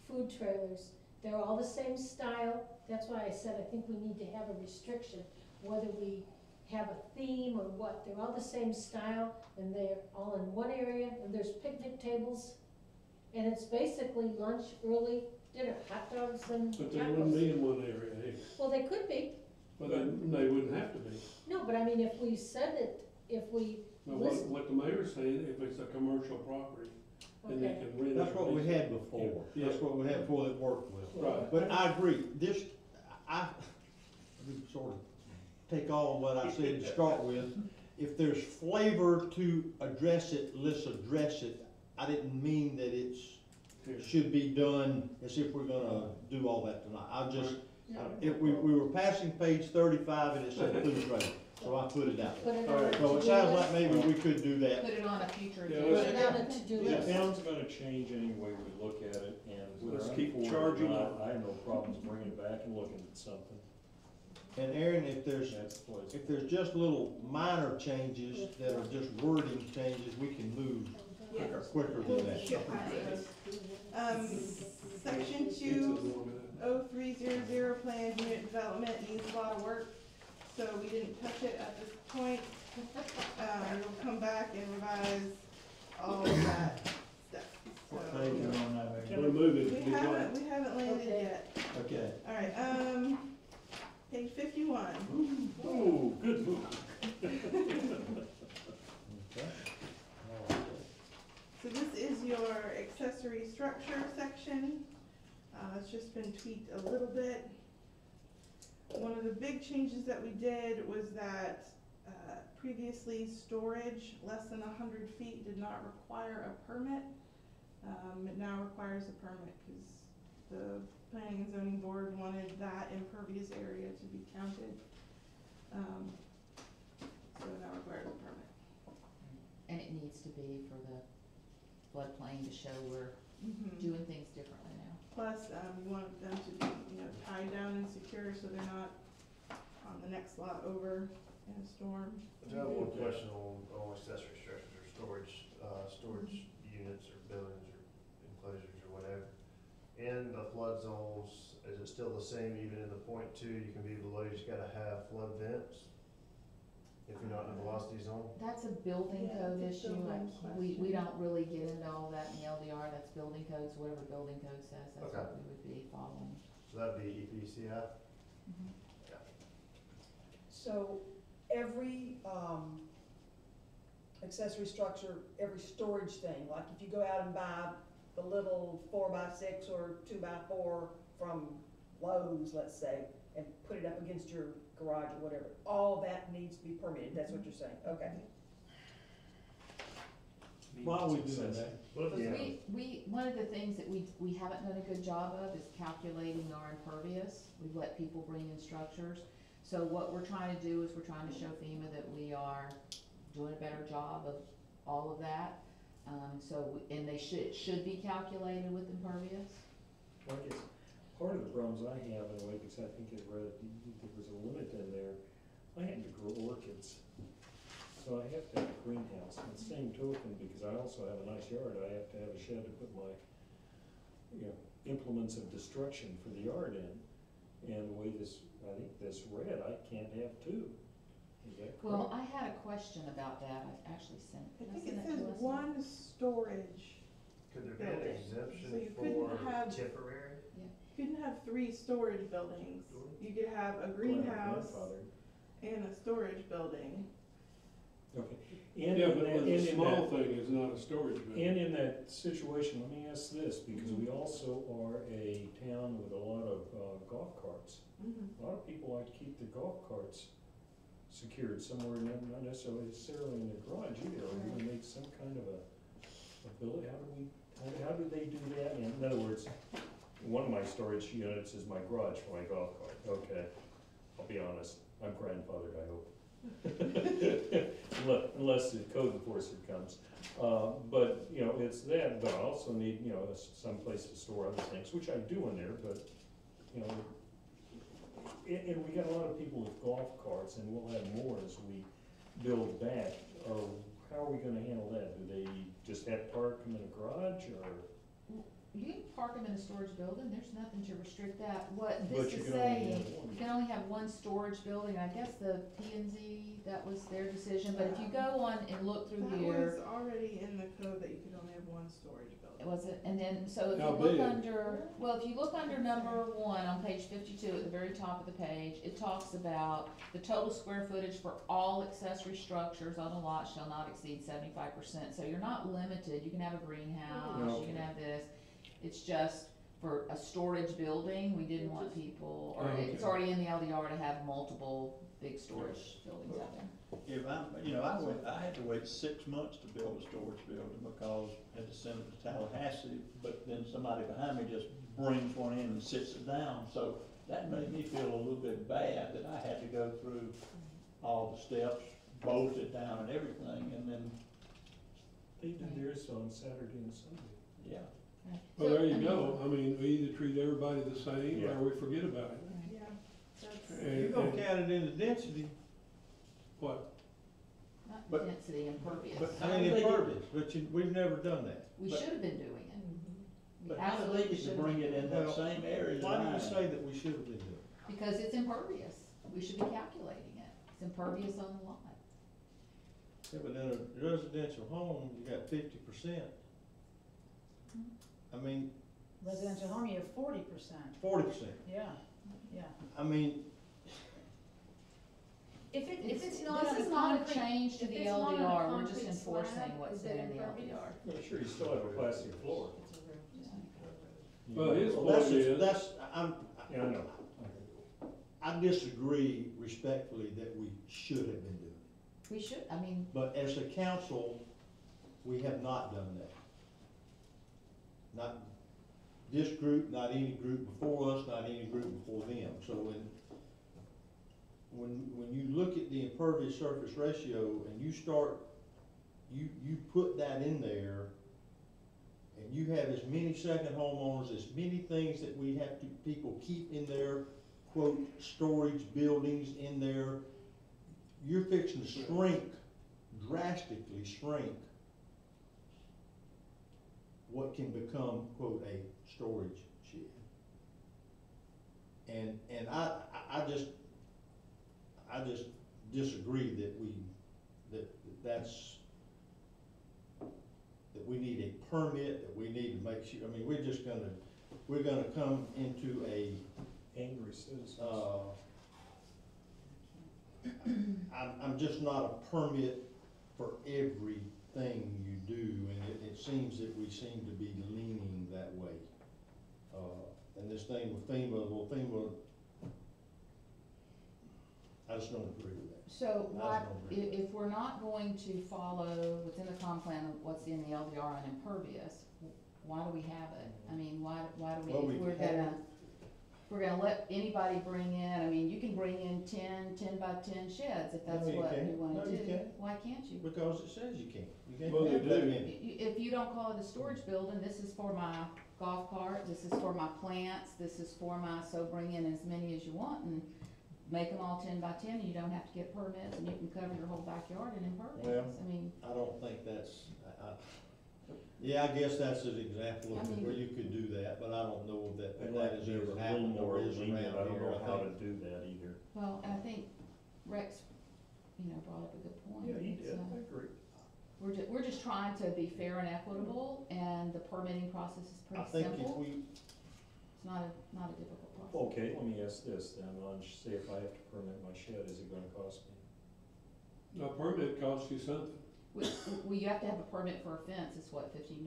food trailers. They're all the same style. That's why I said I think we need to have a restriction, whether we have a theme or what. They're all the same style, and they're all in one area, and there's picnic tables. And it's basically lunch, early, dinner, hot dogs and But they wouldn't tacos. be in one area either. Well, they could be. But they wouldn't have to be. No, but I mean, if we said it, if we But list, what the mayor's saying, if it's a commercial property, and they okay. can rent it. That's what we had before. Yeah. That's what we had before that worked well. Right. But I agree, this, I would sort of take all of what I said to start with. If there's flavor to address it, let's address it. I didn't mean that it's, Here. should be done as if we're gonna do all that tonight. I just, No. if we were passing page 35 and it said food trailer, so I put it out Put there. it All on a right, So it to-do sounds like list. maybe we could do that. Put it on a future Yeah, agenda. Put it on a to-do The list. town's gonna change any way we look at it, and whether Let's I'm keep for it or charging not, on. I have no problems bringing it back and looking at something. And Aaron, if there's, That's the place. if there's just little minor changes that are just wording changes, we can move Yeah. quicker than that. Section It's a 20300 planned unit development needs a lot of work, so we didn't touch it at this point. We'll come back and revise all of that stuff. What So, page are we on that, Mary? We'll move it. we haven't landed Okay. yet. Okay. All right, page 51. Ooh, good move. Okay. So this is your accessory structure section. It's just been tweaked a little bit. One of the big changes that we did was that previously storage less than 100 feet did not require a permit. It now requires a permit because the planning and zoning board wanted that impervious area to be counted. So it now requires a permit. And it needs to be for the floodplain to show we're Mhm. doing things differently now. Plus, we want them to be, tied down and secure so they're not on the next lot over in a storm. I do have one question on accessory structures or storage units or buildings or enclosures or whatever. In the flood zones, is it still the same even in the .2, you can be below, you just gotta have flood vents? If you're not in a velocity zone? That's a building Yeah, code it's a issue, building we question. don't really get into all that in the LDR, that's building codes, whatever building code says, that's Okay. what we would be following. So that'd be EPCI? So every, accessory structure, every storage thing, like if you go out and buy the little 4x6 or 2x4 from Lowe's, let's say, and put it up against your garage or whatever, all that needs to be permitted, that's what you're saying, okay. Why are we doing that? What if Yeah. One of the things that we haven't done a good job of is calculating our impervious. We've let people bring in structures. So what we're trying to do is we're trying to show FEMA that we are doing a better job of all of that. And they should be calculated with impervious. Well, I guess part of the problems I have in a way, because I think it read, there was a limit in there, I had to grow orchids. So I have to have a greenhouse. And same token, because I also have a nice yard, I have to have a shed to put my, implements of destruction for the yard in. And the way this, I think this read, I can't have two. Is that correct? Well, I had a question about that. I actually sent, I did I think send it that says to us? one storage. Could there be an building. exemption So you couldn't for have- temporary? You couldn't have 3 storage buildings. You could have a Glad I'm greenhouse grandfathered. and a storage building. Okay. Yeah, but a small thing is not a storage And building. in that situation, let me ask this, because we also are a town with a lot of golf carts. A lot of people like to keep the golf carts secured somewhere, not necessarily in the garage either. Are we gonna make some kind of a building? How do they do that? In other words, one of my storage units is my garage for my golf cart. Okay, I'll be honest, I'm grandfathered, I hope. Unless the code enforcer comes. But, you know, it's that, but I also need, you know, some place to store other things, which I do in there, but, you know, and we got a lot of people with golf carts, and we'll have more as we build back. How are we gonna handle that? Do they just have to park them in a garage, or? You can park them in a storage building, there's nothing to restrict that. What But this you is can only saying, have one. you can only have one storage building, I guess the P and Z, that was their decision, but if you go on and look through That here, was already in the code that you could only have one storage building. was it, and then, so if you How look big? under, well, if you look under number 1 on page 52 at the very top of the page, it talks about the total square footage for all accessory structures on a lot shall not exceed 75%. So you're not limited, you can have a greenhouse, you can have this, it's just for a storage building, we didn't want people, or it's Okay. already in the LDR to have multiple big storage buildings out there. If I had to wait 6 months to build a storage building because I had to send it to Tallahassee, but then somebody behind me just brings one in and sits it down. So that made me feel a little bit bad that I had to go through all the steps, bolt it down and everything, and then, They do theirs on Saturday and Sunday. yeah. Well, So, there you I mean, go. I mean, we either treat everybody the same, Yeah. or we forget about it. Yeah, that's. You're gonna count it in the density, What? Not But- density, impervious. but I mean, impervious, but we've never done that. We but- should have been doing it. We But how do they absolutely get to should have. bring it in that Well, same area Why do line? you say that we should have been doing it? Because it's impervious. We should be calculating it. It's impervious on the lot. Yeah, but in a residential home, you got 50%. I mean, Residential home, you have 40%, 40%. yeah, yeah. I mean, If it's not This on is a not a concrete, change to if the it's not on a LDR, we're just concrete enforcing slab, what's is it in the impervious? LDR. Well, sure, you still have a plastic floor. It's a roof. Well, his well, point is, that's, Yeah, I know. I disagree respectfully that we should have been doing it. We should, I mean, But as a council, we have not done that. Not this group, not any group before us, not any group before them. So when you look at the impervious surface ratio and you start, you put that in there, and you have as many second homeowners, as many things that we have to, people keep in their, quote, storage buildings in there, you're fixing to shrink, drastically shrink what can become, quote, a storage shed. And I just disagree that we need a permit, that we need to make sure, I mean, we're gonna come into a, Angry citizens. I'm just not a permit for everything you do, and it seems that we seem to be leaning that way. And this thing with FEMA, I just don't agree with that. so I why, don't agree. if we're not going to follow what's in the comp plan, what's in the LDR on impervious, why do we have it? I mean, why do we, Well, if we're gonna let anybody bring in, I mean, you can bring in 10 by 10 sheds if that's No, you what you can't. wanna No, you do. can't. Why can't you? Because it says you can't. You can't Well, they have that do. many. If you don't call it a storage building, this is for my golf cart, this is for my plants, this is for my, so bring in as many as you want and make them all 10 by 10, and you don't have to get permits, and you can cover your whole backyard in impervious. Well, I mean, I don't think that's, yeah, I guess that's an example I of mean- where you could do that, but I don't know that I'd that like has to be a ever little happened more or is around lenient. I don't here. know how to think. do that either. well, and I think Rex, brought up a good point. Yeah, he It's, did, I agree. We're just trying to be fair and equitable, and the permitting process is I pretty think if simple. we, It's not a difficult process. Okay, let me ask this then, say if I have to permit my shed, is it gonna cost me? a permit costs you something. Well, you have to have a permit for a fence, it's what, $15?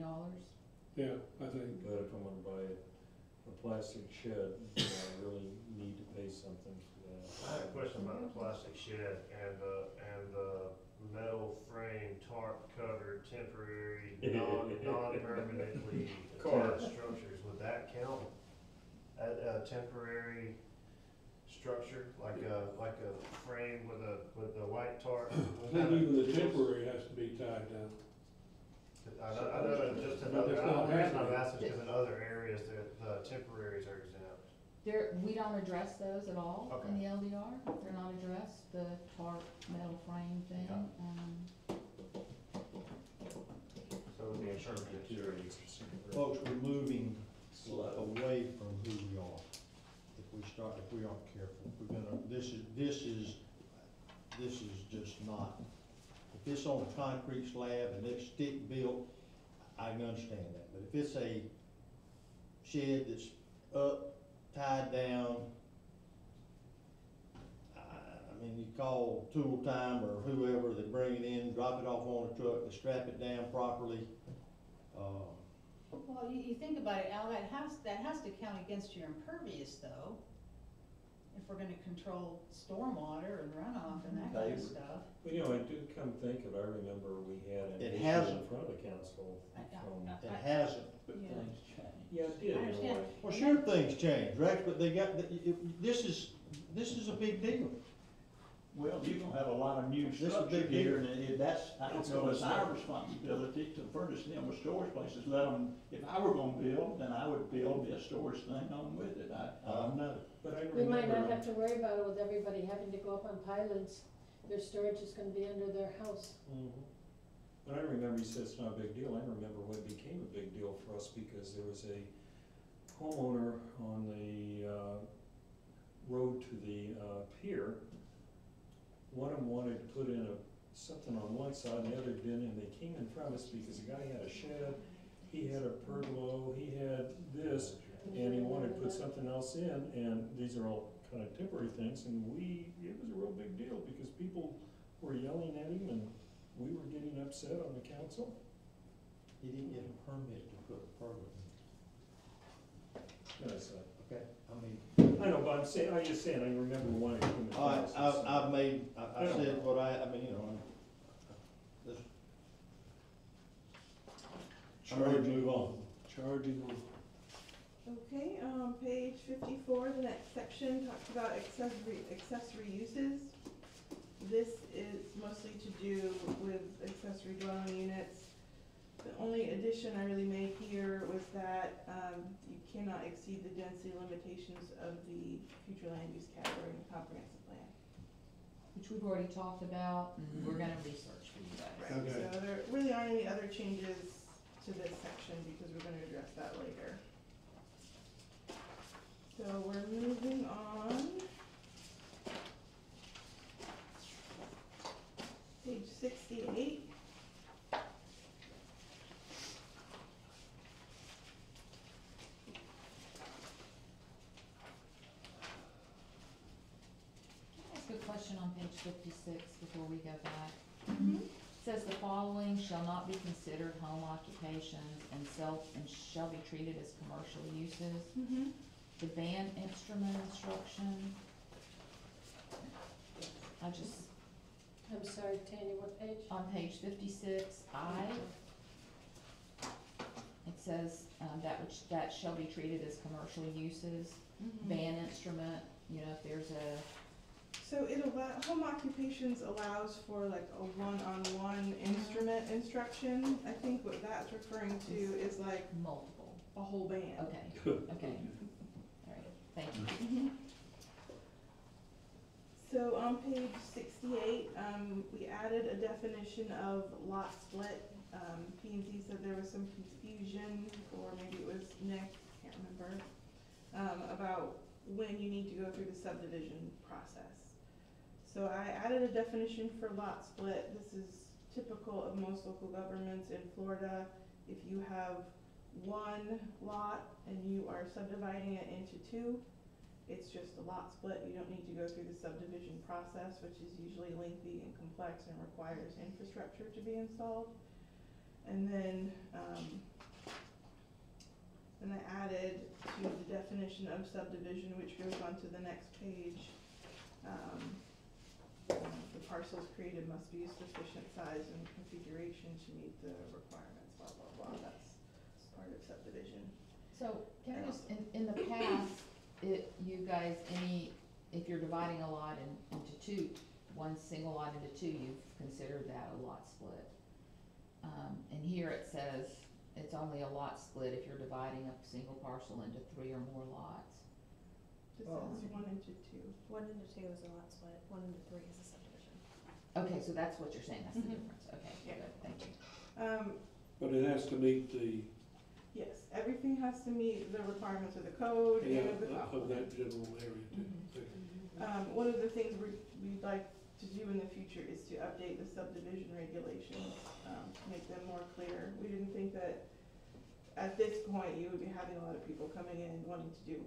Yeah, I think. But if I'm gonna buy a plastic shed, do I really need to pay something for that? I have a question about the plastic shed and the metal frame tarp covered temporary, non-permanently Car. attached structures. Would that count as a temporary structure, like a frame with a white tarp. I think even the temporary has to be tied down. I know that just in But other, that's the not reason I'm happening. asking is because in other areas, the temporaries are exempt. We don't address those at all in the LDR, they're not addressed, the tarp metal frame thing, So the insurance Materials are separate. Folks, we're moving away from who we are. If we aren't careful, we're gonna, this is just not, if it's on a concrete slab and it's stick built, I can understand that, but if it's a shed that's up, tied down, I mean, you call tool time or whoever, they bring it in, drop it off on a truck, they strap it down properly. Well, you think about it, Al, that has to count against your impervious though. If we're gonna control stormwater and runoff and that kind of stuff. Well, you know, I do come think of, I remember we had an It issue hasn't. in front of the council from, It hasn't. But Yeah. things change. yeah, it did, I in a understand. way. Well, sure, things change, Rex, but they got, this is a big deal. Well, you're gonna have a lot of new This is a structure big deal. here, and that's, I don't It's know, gonna it's our start. responsibility to furnish them with storage places, let them, if I were gonna build, then I would build a storage thing on with it, I don't know. But I We might not remember, have to worry about it with everybody having to go up on pylons, their storage is gonna be under their house. but I remember you said it's not a big deal, I remember when it became a big deal for us because there was a homeowner on the, road to the, pier. One of them wanted to put in something on one side and the other didn't, and they came in front of us because the guy had a shed, he had a pergola, he had this, and he wanted to put something else in, and these are all kind of temporary things, and it was a real big deal because people were yelling at him and we were getting upset on the council. He didn't get a permit to put a permit And I said, in, okay? I mean, I know, but I'm just saying, I remember one that came in all front right, of us. I said what I mean, you know, this, I'm ready to move on. Charging on. Okay, page 54, the next section talks about accessory uses. This is mostly to do with accessory dwelling units. The only addition I really made here was that you cannot exceed the density limitations of the future land use category in the comprehensive plan. which we've already talked about, and we're gonna research for you guys. Okay. So there really aren't any other changes to this section because we're gonna address that later. So we're moving on. Page 68. Ask a question on page 56 before we go back. Mm-hmm. It says the following shall not be considered home occupations and shall be treated as commercial uses. Mm-hmm. The band instrument instruction. I'm sorry, Tanya, what page? On page 56, it says, that shall be treated as commercial uses. Mm-hmm. Band instrument, you know, if there's a, So home occupations allows for like a one-on-one instrument instruction. I think what that's referring to is like multiple. a whole band. Okay, okay. All right, thank you. Mhm. So on page 68, we added a definition of lot split. P&Z said there was some confusion, or maybe it was Nick, can't remember, about when you need to go through the subdivision process. So I added a definition for lot split. This is typical of most local governments in Florida. If you have one lot and you are subdividing it into two, it's just a lot split. You don't need to go through the subdivision process, which is usually lengthy and complex and requires infrastructure to be installed. And then I added to the definition of subdivision, which goes on to the next page. The parcels created must be a sufficient size and configuration to meet the requirements, blah, blah, blah. That's part of subdivision. So, can I just, in the past, you guys, any if you're dividing a lot into two, one single lot into two, you've considered that a lot split. And here it says it's only a lot split if you're dividing a single parcel into 3 or more lots. Just Oh. says 1 into 2. 1 into 2 is a lot split, 1 into 3 is a subdivision. Okay, so that's what you're saying, that's the Mhm. difference, okay, Yeah. good, thank you. But it has to meet the, Yes, everything has to meet the requirements of the code yeah, and of the comp of plan. that general area too. One of the things we'd like to do in the future is to update the subdivision regulations, to make them more clear. We didn't think that at this point you would be having a lot of people coming in and wanting to do,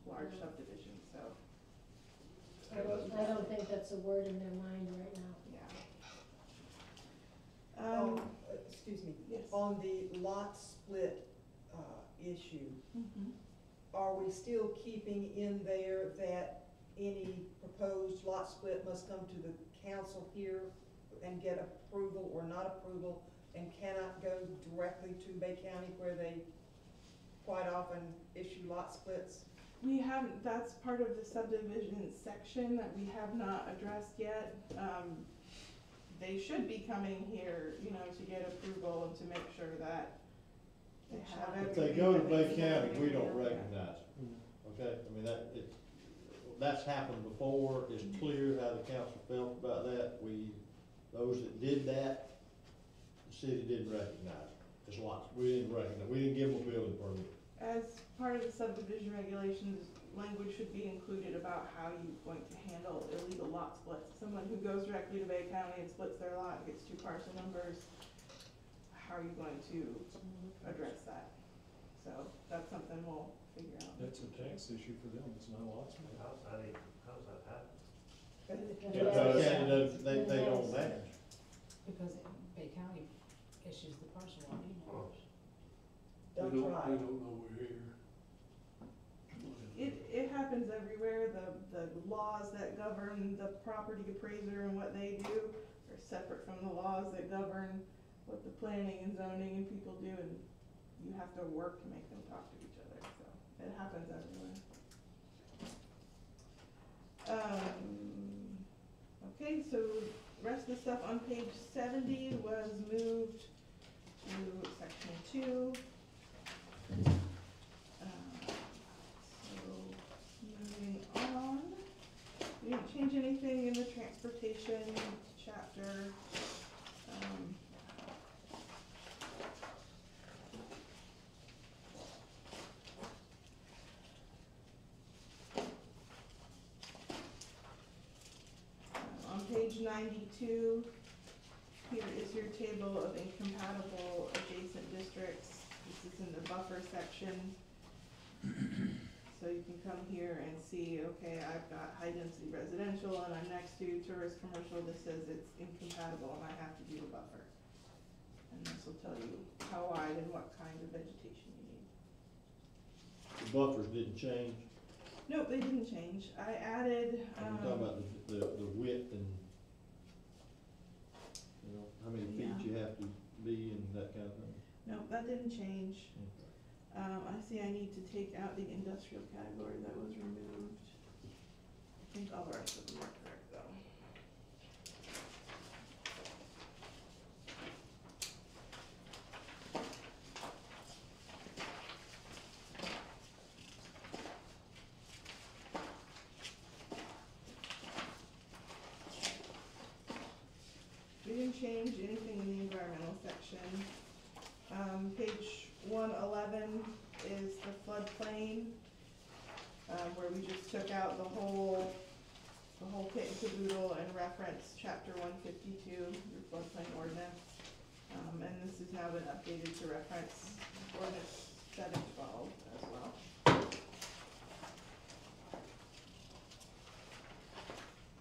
large subdivisions, so, I don't think that's a word in their mind right now. yeah. Excuse me, Yes. on the lot split, issue, Mhm. are we still keeping in there that any proposed lot split must come to the council here and get approval or not approval, and cannot go directly to Bay County where they quite often issue lot splits? We haven't, that's part of the subdivision section that we have not addressed yet. They should be coming here, to get approval and to make sure that they have If everything. they go to that Bay needs County, be we don't there. recognize it, okay? I mean, that's happened before, it's clear how the council felt about that. Those that did that, the city didn't recognize it as lots, we didn't give them a building permit. As part of the subdivision regulations, language should be included about how you're going to handle illegal lot splits. Someone who goes directly to Bay County and splits their lot, gets 2 parcel numbers, how are you going to address that? So that's something we'll figure out. That's a tax issue for them, it's not a lot split. How's that happen? Because they don't match. Because Bay County issues the parcel ID numbers. That's They right. don't know we're here. It happens everywhere. The laws that govern the property appraiser and what they do are separate from the laws that govern what the planning and zoning and people do, and you have to work to make them talk to each other, so it happens everywhere. Okay, so rest of the stuff on page 70 was moved to section 2. Moving on, we didn't change anything in the transportation chapter. On page 92, here is your table of incompatible adjacent districts. This is in the buffer section. So you can come here and see, okay, I've got high density residential and I'm next to tourist commercial, this says it's incompatible and I have to do a buffer. And this will tell you how wide and what kind of vegetation you need. The buffers didn't change. Nope, they didn't change. I added, I'm talking about the width and, how many feet Yeah. you have to be and that kind of thing. nope, that didn't change. I see I need to take out the industrial category that was removed. I think all the rest of them are correct though. We didn't change anything in the environmental section. Page 111 is the floodplain, where we just took out the whole kit and caboodle and referenced chapter 152, your floodplain ordinance. And this has now been updated to reference ordinance 712 as well.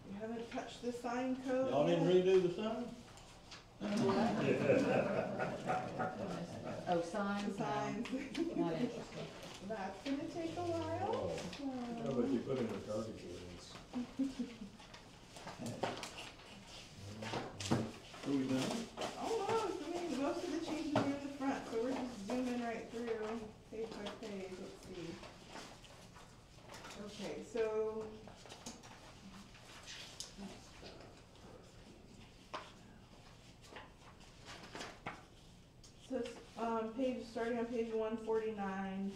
We haven't touched the sign code Y'all didn't yet. redo the sign? Oh, signs? The signs. Not interested. That's gonna take a while. How about you put in a garbage ordinance? Are we done? Almost, most of the changes are in the front, so we're just zooming right through, page by page, let's see. Okay, so, starting on page 149,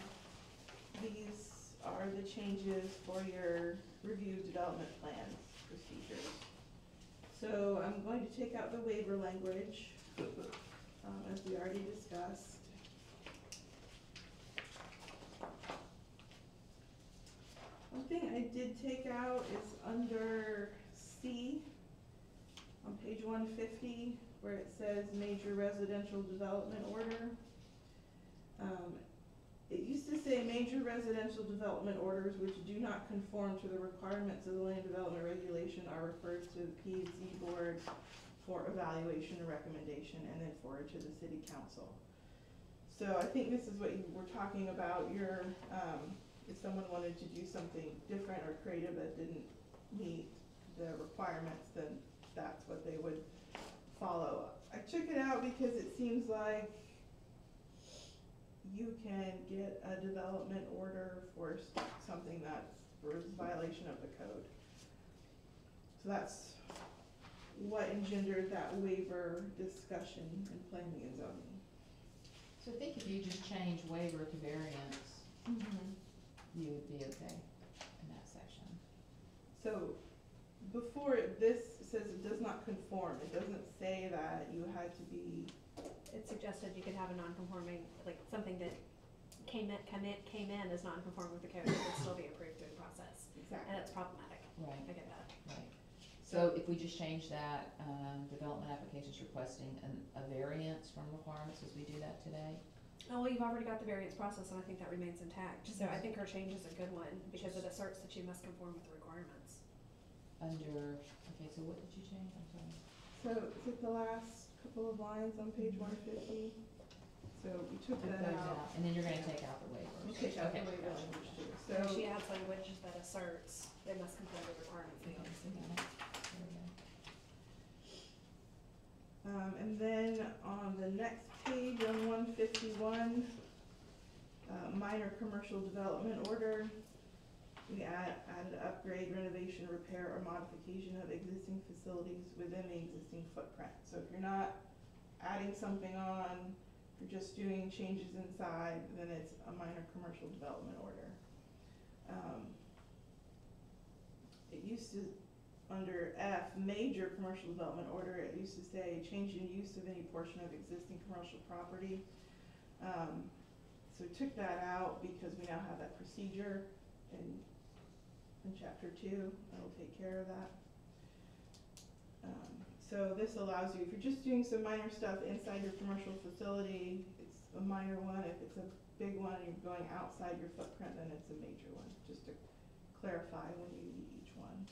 these are the changes for your review development plans procedures. So I'm going to take out the waiver language, as we already discussed. One thing I did take out is under C, on page 150, where it says major residential development order. It used to say major residential development orders which do not conform to the requirements of the land development regulation are referred to the P and Z board for evaluation and recommendation, and then forward to the city council. So I think this is what you were talking about, your, if someone wanted to do something different or creative that didn't meet the requirements, then that's what they would follow. I took it out because it seems like you can get a development order for something that's for violation of the code. So that's what engendered that waiver discussion in planning and zoning. So I think if you just change waiver to variance, you would be okay in that section. So before this says it does not conform, it doesn't say that you had to be. It suggested you could have a non-conforming, like something that came in as non-conforming with the code, it would still be approved through the process. Exactly. And it's problematic. Right. I get that. Right. So if we just change that, development applications requesting a variance from requirements, as we do that today? Oh, well, you've already got the variance process, and I think that remains intact. So I think our change is a good one, because it asserts that you must conform with the requirements. Under, okay, so what did you change? I'm sorry. So it's like the last couple of lines on page 150. So we took That that goes out. And then you're gonna take out the waivers. We'll take out the Okay, waiver gotcha. language too. So So she adds language that asserts they must conform with the requirements. Okay, so got it. There we go. and then on the next page on 151, minor commercial development order, we added upgrade, renovation, repair, or modification of existing facilities within the existing footprint. So if you're not adding something on, if you're just doing changes inside, then it's a minor commercial development order. It used to, under F, major commercial development order, it used to say change in use of any portion of existing commercial property. So we took that out because we now have that procedure in chapter 2, that'll take care of that. So this allows you, if you're just doing some minor stuff inside your commercial facility, it's a minor one. If it's a big one and you're going outside your footprint, then it's a major one, just to clarify when you need each one.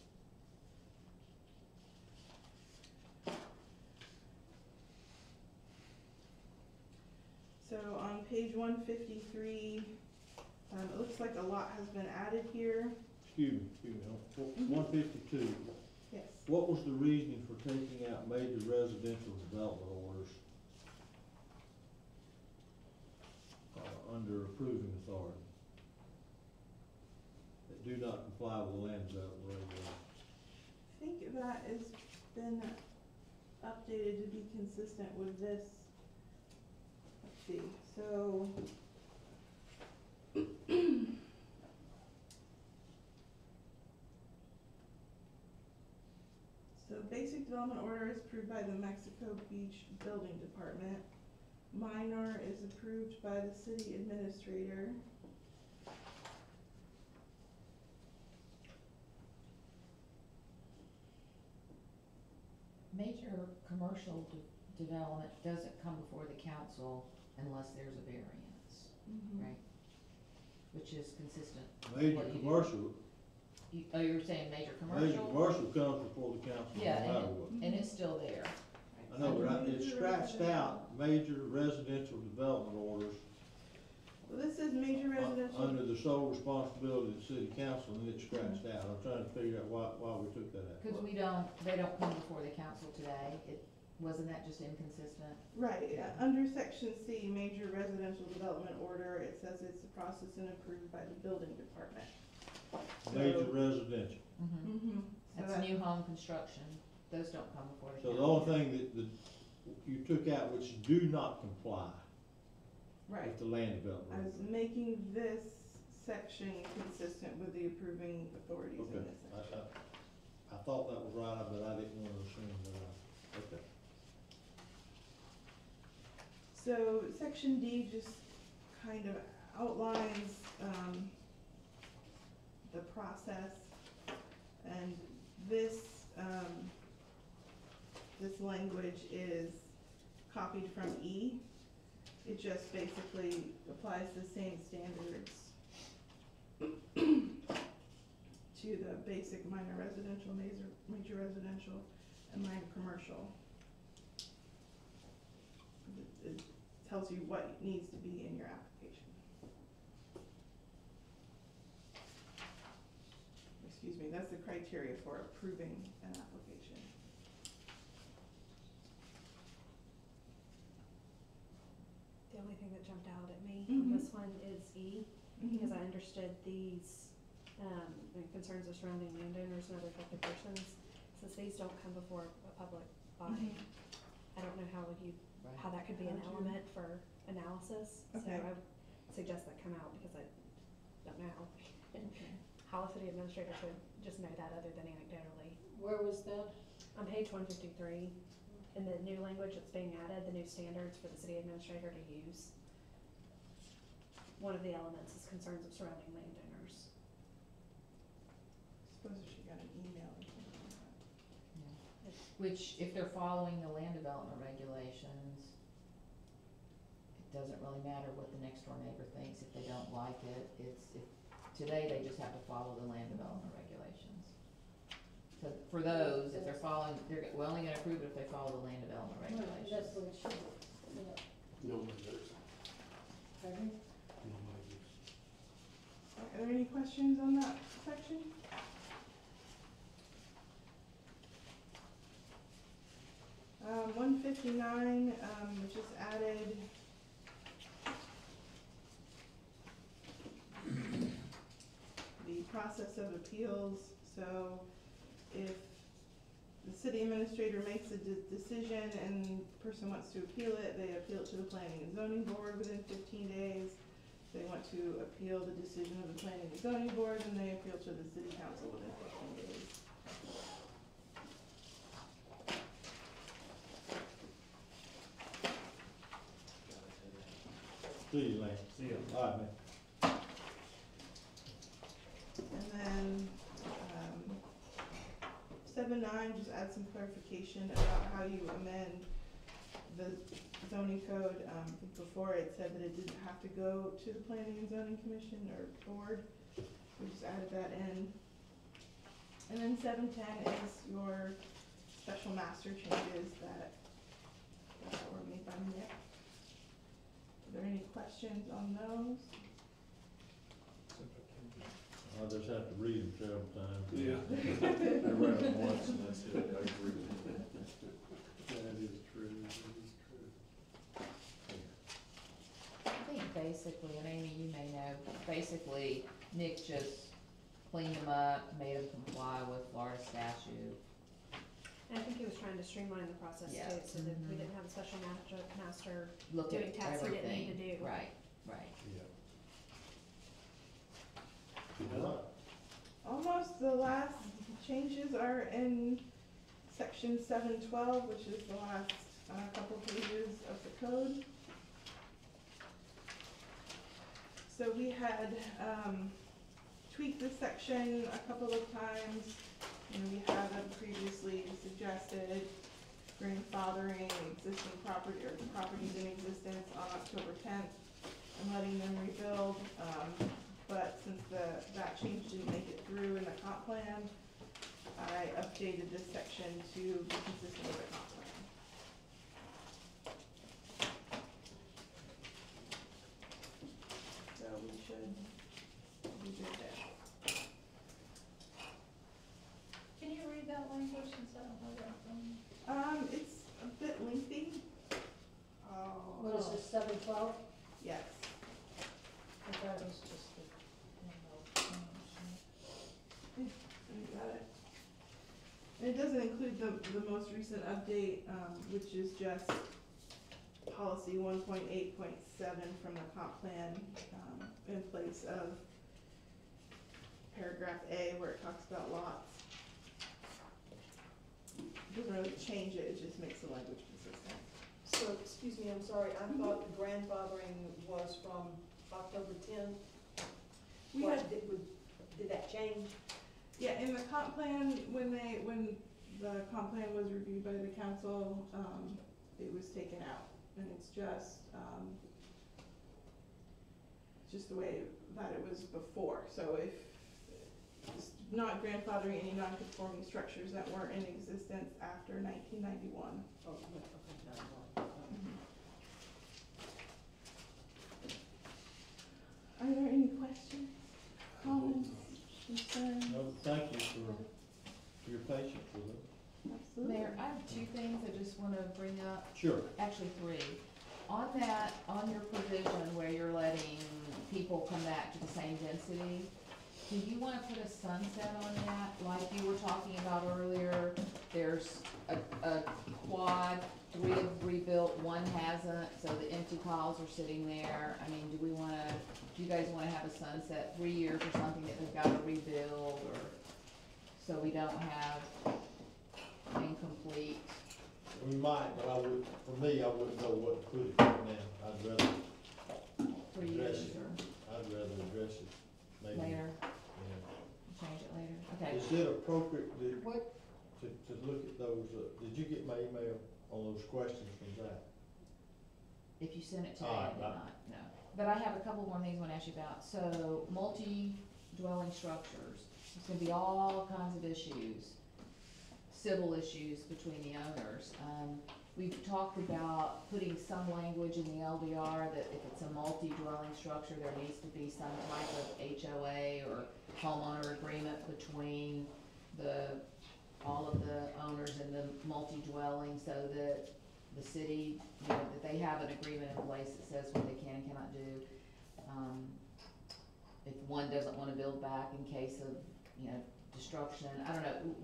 So on page 153, it looks like a lot has been added here. Excuse me, 152. Yes. What was the reasoning for taking out major residential development orders under approving authority that do not comply with the land development regulations? I think that has been updated to be consistent with this. Let's see, so. So basic development order is approved by the Mexico Beach Building Department. Minor is approved by the city administrator. Major commercial development doesn't come before the council unless there's a variance, right? Which is consistent. with Major what you do. commercial, Oh, you're saying major commercial? major commercial comes before the council, no Yeah, matter what. and it's still there. I know, but it's scratched out, major residential development orders Well, this is major residential. under the sole responsibility of the city council, and it's scratched out. I'm trying to figure out why we took that out. Cause they don't come before the council today, wasn't that just inconsistent? Right, yeah. Under section C, major residential development order, it says it's a process and approved by the building department. Major residential. Mm-hmm. That's new home construction, those don't come before the So council. the only thing that you took out, which do not comply, Right. with the land I development. was making this section consistent with the approving authorities in Okay, this section. I thought that was right, but I didn't wanna assume that, okay. So section D just kind of outlines, the process, and this, this language is copied from E. It just basically applies the same standards to the basic minor residential, major residential, and minor commercial. It tells you what needs to be in your application. Excuse me, that's the criteria for approving an application. The only thing that jumped out at me Mhm. on this one is E, because I understood these, the concerns of surrounding landowners and other affected persons, since these don't come before a public body. Mhm. I don't know how that could be an How would you- element for analysis, so Okay. I would suggest that come out, because I don't know how a city administrator should just know that other than anecdotally. Where was that? On page 153, in the new language that's being added, the new standards for the city administrator to use, one of the elements is concerns of surrounding landowners. Suppose if she got an email or something like that. Which, if they're following the land development regulations, it doesn't really matter what the next door neighbor thinks if they don't like it. Today, they just have to follow the land development regulations. So for those, if they're following, we're only gonna approve it if they follow the land development Right, regulations. that's what it should be, yeah. No majors, Pardon? no majors. Are there any questions on that section? 159, just added the process of appeals. So if the city administrator makes a decision and the person wants to appeal it, they appeal it to the planning and zoning board within 15 days. If they want to appeal the decision of the planning and zoning board, then they appeal to the city council within 15 days. See you, Lance. See ya. All right, man. And then, 7.9, just add some clarification about how you amend the zoning code. I think before it said that it didn't have to go to the planning and zoning commission or board. We just added that in. And then 7.10 is your special master changes that were made by Nick. Are there any questions on those? I'll just have to read them several times. Yeah. I read it once and that's it, I agree with it. That is true, that is true. I think basically, and Amy, you may know, basically, Nick just cleaned them up, made them comply with Florida statute. And I think he was trying to streamline the process Yeah. too, so that we Mhm. didn't have a special master Look doing at tasks we didn't need to everything. do. Right, right. All right. Almost the last changes are in section 712, which is the last couple pages of the code. So we had tweaked this section a couple of times, and we had previously suggested grandfathering existing property or properties in existence on October 10th and letting them rebuild. But since that change didn't make it through in the comp plan, I updated this section to be consistent with the comp plan. So we should be good there. Can you read that language since I don't know that from? It's a bit lengthy. What is this, 712? Yes. I thought it was just the, You got it. And it doesn't include the most recent update, which is just policy 1.8.7 from the comp plan, in place of paragraph A where it talks about lots. Doesn't really change it, it just makes the language consistent. So, excuse me, I'm sorry, I thought the grandfathering was from October 10th. We What, had, did that change? yeah, in the comp plan, when the comp plan was reviewed by the council, it was taken out, and it's just the way that it was before. So if it's not grandfathering any non-conforming structures that weren't in existence after 1991. Oh, yeah, okay, no, no. Are there any questions, comments, concerns? No, thank you for your patience with us. Absolutely. Mayor, I have two things I just wanna bring up, Sure. actually three. On that, on your provision where you're letting people come back to the same density, do you wanna put a sunset on that, like you were talking about earlier? There's a quad, 3 have rebuilt, 1 hasn't, so the empty piles are sitting there. I mean, do you guys wanna have a sunset, 3 years or something that they've gotta rebuild, or, so we don't have incomplete? We might, but I would, for me, I wouldn't know what to put it right now. I'd rather 3 address years it. or I'd rather address it maybe. later, Yeah. change it later, okay. Is it appropriate What, to look at those, did you get my email on those questions from Zach? If you send it today, All I right, did bye. not, no. But I have a couple more things I wanna ask you about. So, multi-dwelling structures, there's gonna be all kinds of issues, civil issues between the owners. We've talked about putting some language in the LDR that if it's a multi-dwelling structure, there needs to be some type of HOA or homeowner agreement between all of the owners in the multi-dwelling, so that the city, that they have an agreement in place that says what they can and cannot do. If one doesn't wanna build back in case of, destruction, I don't know,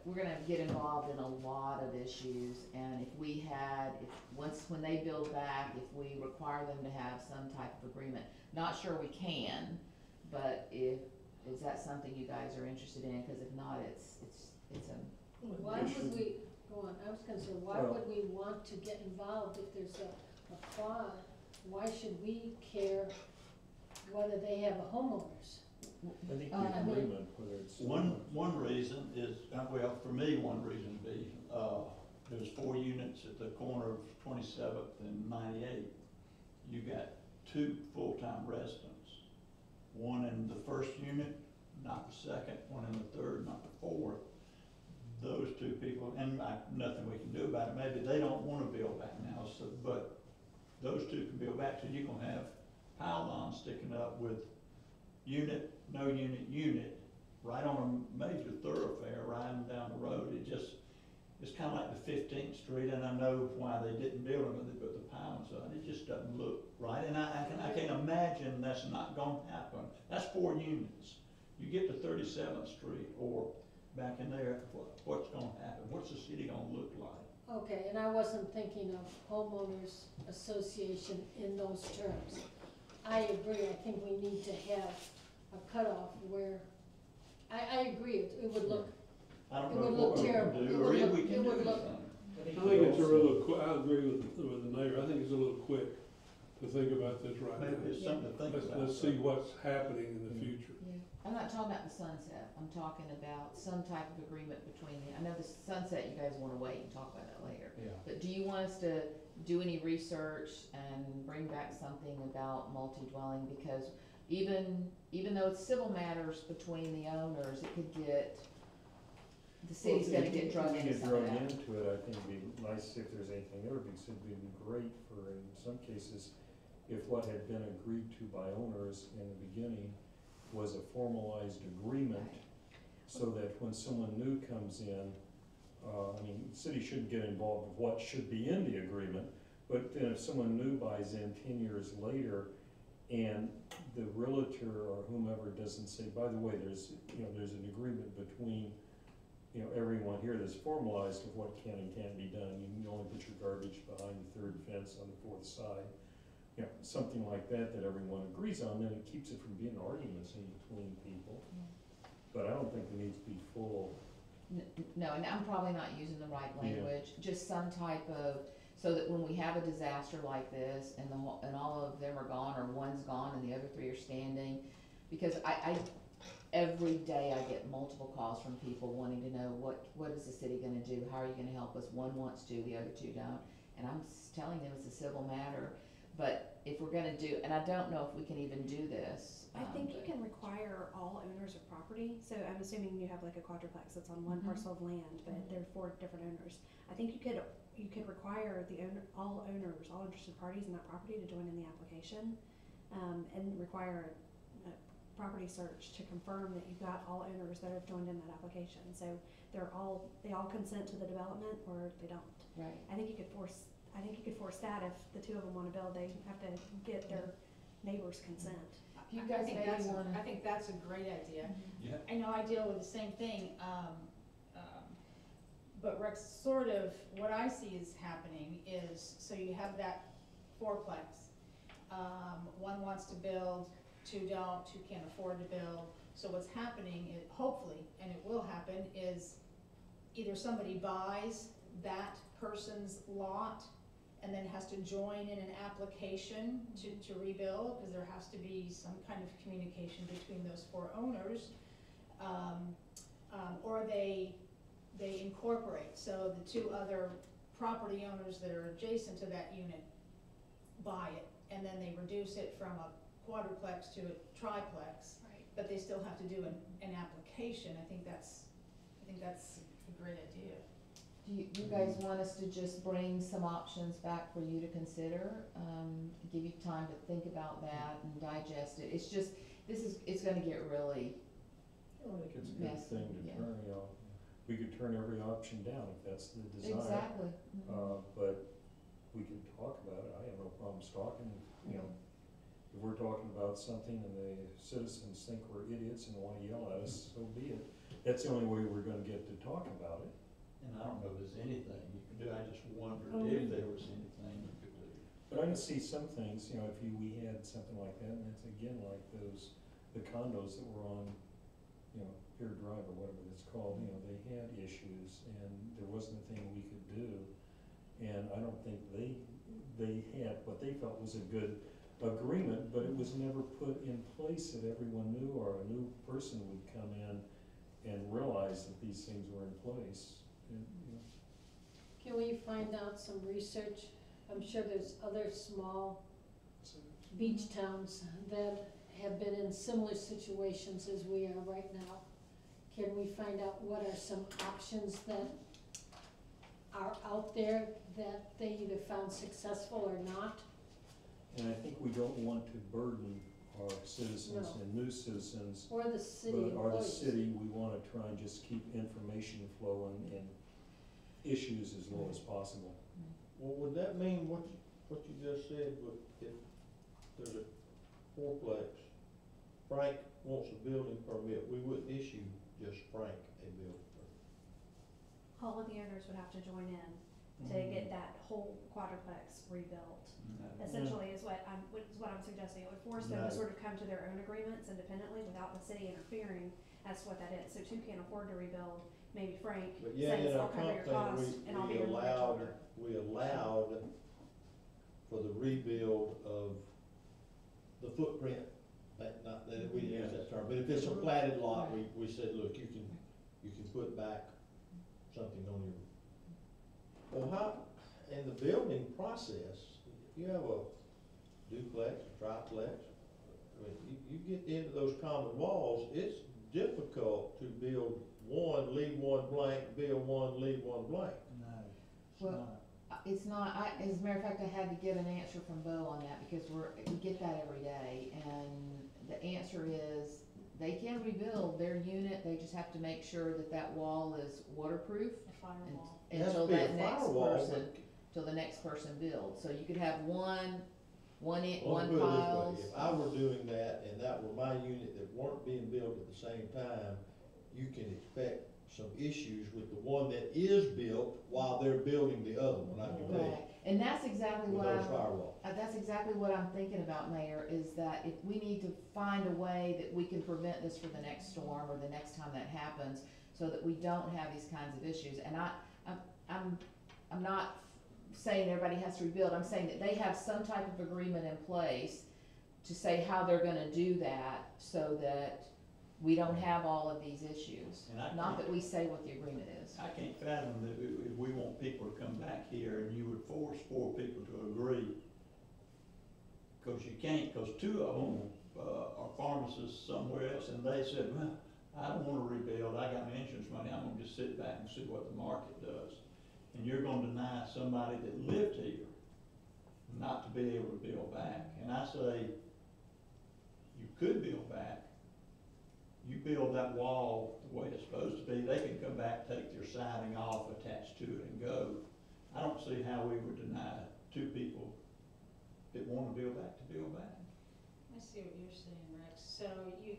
we're gonna get involved in a lot of issues, and when they build back, if we require them to have some type of agreement, not sure we can, but is that something you guys are interested in? Cause if not, it's why would we, go on, I was gonna say, why would we want to get involved if there's a quad? Why should we care whether they have a homeowners? I think I the mean- agreement, whether it's. One reason is, well, for me, one reason would be, there's 4 units at the corner of 27th and 98. You got 2 full-time residents. One in the first unit, not the second, one in the third, not the fourth. Those 2 people, and nothing we can do about it, maybe they don't wanna build back now, so, but those 2 can build back, so you're gonna have pylons sticking up with no unit, right on a major thoroughfare, riding down the road. It's kinda like the 15th Street, and I know why they didn't build them, but they put the pylons on. It just doesn't look right, and I can't imagine that's not gonna happen. That's 4 units. You get to 37th Street or back in there, what's gonna happen? What's the city gonna look like? Okay, and I wasn't thinking of homeowners association in those terms. I agree, I think we need to have a cutoff where, I agree, it would look, I don't It know would what look we're terrible. gonna It do, would or if look- we it can do would look- something. I think it's a little I agree with the mayor, I think it's a little quick to think about this right Maybe now. it's something to think about. Let's see what's happening in the future. Yeah, I'm not talking about the sunset, I'm talking about some type of agreement between I know the sunset, you guys wanna wait and talk about that later. Yeah. But do you want us to do any research and bring back something about multi-dwelling? Because even though it's civil matters between the owners, it could the city's gonna get drawn into some of that. Drawn into it, I think it'd be nice if there's anything there, because it'd be great for, in some cases, if what had been agreed to by owners in the beginning was a formalized agreement, so that when someone new comes in, the city shouldn't get involved with what should be in the agreement, but then if someone new buys in 10 years later, and the realtor or whomever doesn't say, by the way, there's an agreement between you know, everyone here that's formalized of what can and can't be done. You can only put your garbage behind the third fence on the fourth side. You know, something like that that everyone agrees on, then it keeps it from being arguments in between people. But I don't think there needs to be full. No, and I'm probably not using the right Yeah. language, just some type of, so that when we have a disaster like this and and all of them are gone, or one's gone and the other three are standing, because I every day I get multiple calls from people wanting to know what is the city gonna do, how are you gonna help us, one wants to, the other two don't, and I'm telling them it's a civil matter, but if we're gonna do, and I don't know if we can even do this. I think you but- can require all owners of property, so I'm assuming you have like a quadruplex that's on one Mhm. parcel of land, but there are 4 different owners. I think you could require all owners, all interested parties in that property to join in the application, and require a property search to confirm that you've got all owners that have joined in that application. So they all consent to the development, or they don't. Right. I think you could force that if the 2 of them wanna build, they have to get their neighbor's consent. If you I guys think maybe that's, wanna. I think that's a great idea. Yeah. I know I deal with the same thing, but Rex, sort of, what I see is happening is, so you have that fourplex. One wants to build, 2 don't, 2 can't afford to build. So what's happening, hopefully, and it will happen, is either somebody buys that person's lot and then has to join in an application to rebuild, because there has to be some kind of communication between those 4 owners. Or they incorporate, so the 2 other property owners that are adjacent to that unit buy it, and then they reduce it from a quadruplex to a triplex. Right. But they still have to do an application. I think that's a great idea. Do you guys want us to just bring some options back for you to consider? Give you time to think about that and digest it. It's just, it's gonna get really, I think it's a good Yes, thing to yeah. turn, you know, we could turn every option down if that's the desire. exactly. But we can talk about it, I have no problems talking, you know. If we're talking about something and the citizens think we're idiots and wanna yell at us, so be it. That's the only way we're gonna get to talk about it. And I don't know if there's anything you can do, I just wondered Oh. if there was anything you could do. But I can see some things, you know, if we had something like that, and it's again like the condos that were on, you know, Pier Drive or whatever it's called, you know, they had issues and there wasn't a thing we could do. And I don't think they had what they felt was a good agreement, but it was never put in place that everyone knew, or a new person would come in and realize that these things were in place. And, you know, Can we find out some research? I'm sure there's other small so- beach towns that have been in similar situations as we are right now. Can we find out what are some options that are out there that they either found successful or not? And I think we don't want to burden our citizens No. and new citizens, Or the city but our employees? city, we wanna try and just keep information flowing and issues as low as possible. Well, would that mean what you just said, would, if there's a fourplex, Frank wants a building permit, we wouldn't issue just Frank a building permit? All of the owners would have to join in to get that whole quadruplex rebuilt. Essentially is what I'm suggesting. It would force them to No. sort of come to their own agreements independently without the city interfering. That's what that is. So 2 can't afford to rebuild, maybe Frank But yeah, says, in I'll our cover your comp costs plan, and I'll be your mortgage holder. we allowed for the rebuild of the footprint, not that we didn't use that term, but if it's a platted lot, we said, look, you can put back something on your. Well, how, in the building process, if you have a duplex, a triplex, I mean, you get into those common walls, it's difficult to build one, leave one blank, build one, leave one blank. No, it's Well, not. It's not, as a matter of fact, I had to get an answer from Bo on that, because we get that every day, and the answer is, they can rebuild their unit, they just have to make sure that that wall is waterproof A firewall. It has until to be a that next firewall, person, till the next person builds, so you could have one Well, let me one put it this way, piles. if I were doing that and that were my unit that weren't being built at the same time, you can expect some issues with the one that is built while they're building the other one, I can tell you, Right, and that's exactly with what those I'm, firewalls. that's exactly what I'm thinking about, Mayor, is that if we need to find a way that we can prevent this for the next storm or the next time that happens, so that we don't have these kinds of issues, and I'm not saying everybody has to rebuild, I'm saying that they have some type of agreement in place to say how they're gonna do that, so that we don't have all of these issues. And I Not can't- that we say what the agreement is. I can't fathom that if we want people to come back here and you would force four people to agree. Cause you can't, cause two of them, are pharmacists somewhere else, and they said, well, I don't wanna rebuild, I got my insurance money, I'm gonna just sit back and see what the market does. And you're gonna deny somebody that lived here not to be able to build back. And I say, you could build back. You build that wall the way it's supposed to be, they can come back, take their siding off, attach to it and go. I don't see how we would deny two people that wanna build back to build back. I see what you're saying, Rex.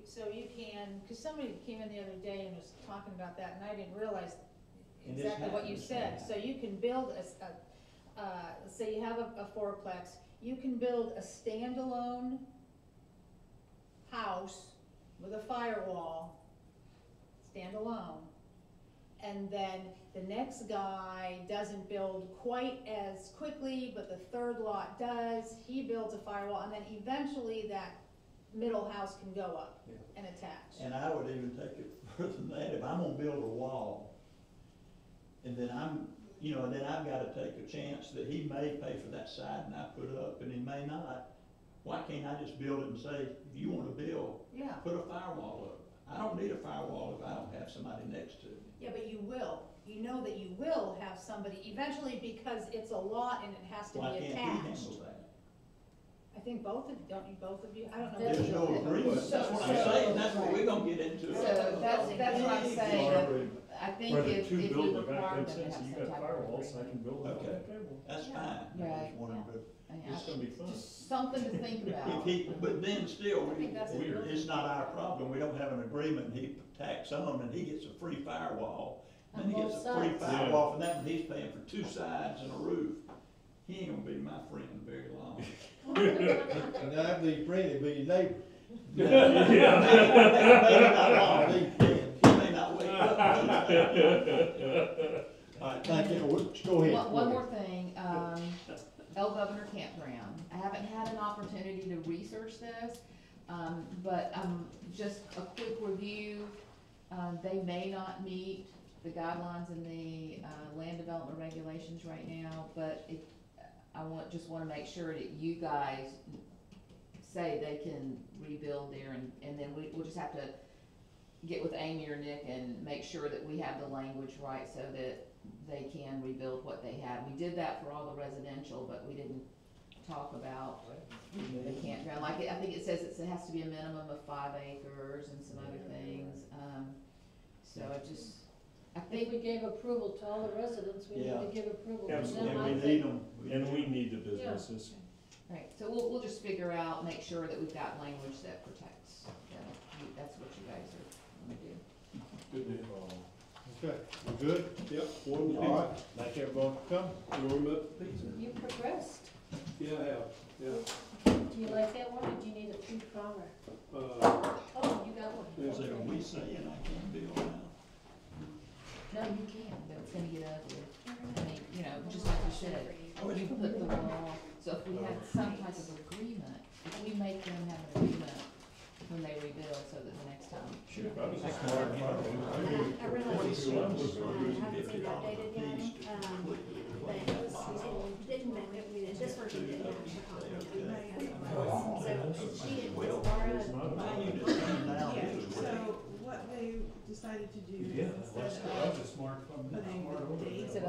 So you can, because somebody came in the other day and was talking about that, and I didn't realize And this exactly what you happens said. now. So you can build say you have a fourplex, you can build a standalone house with a firewall, standalone. And then the next guy doesn't build quite as quickly, but the third lot does. He builds a firewall, and then eventually that middle house can go up Yeah. and attach. And I would even take it further than that, if I'm gonna build a wall, and then and then I've gotta take a chance that he may pay for that siding I put up, and he may not. Why can't I just build it and say, if you wanna build, Yeah, put a firewall up? I don't need a firewall if I don't have somebody next to me. yeah, but you will. You know that you will have somebody eventually, because it's a lot and it has to be Why can't he handle attached. that? I think both of, don't you, both of you? I don't know. There's There's no agreement, that's what I'm saying, that's what we're gonna get into. So that's what I'm saying. I think Where the if two we build the require back them up, to have so some you type got of firewalls, so I agreement. can build it on that table. That's Yeah. fine, I Right. just wanted to. It's gonna be fun. Just something to think about. If he, but then still, I think that's a real- it's not our problem, we don't have an agreement, he tacks on and he gets a free firewall. Then he On gets both a free sides. firewall for that, and he's paying for two sides and a roof. He ain't gonna be my friend very long. And after you print it, be your neighbor. He may not be friends. He may not wake up. All right, thank you, go ahead. One more thing, El Governor Campground. I haven't had an opportunity to research this, but, just a quick review. They may not meet the guidelines in the, land development regulations right now, but just wanna make sure that you guys say they can rebuild there, and then we'll just have to get with Amy or Nick and make sure that we have the language right so that they can rebuild what they had. We did that for all the residential, but we didn't talk about the campground. Like, I think it says it has to be a minimum of 5 acres and some other things. So I If think, we gave approval to all the residents, we need Yeah. to give approval to Absolutely. them, And I we need think. them. And we need the businesses. right, so we'll just figure out, make sure that we've got language that protects them. That's what you guys are gonna do. Good deal. Okay, we good? Yep, warm the All right, pizza. thank everyone for coming. Warm up the pizza. You progressed. Yeah, I have, yeah. Do you like that one, or do you need a two-pronger? Oh, you got one. Yeah. So are we saying I can't build now? No, you can, but it's gonna get ugly. I mean, just like you said, you put the wall, so if we had some type of agreement, if we make them have an agreement when they rebuild, so that the next time. Sure, that was a smart I realize Two you levels of haven't seen updated yet, but it didn't make it, this version didn't have the copy. So she had Laura. Yeah, so what they decided to do Yeah, is instead that was of a smart, putting the date Is it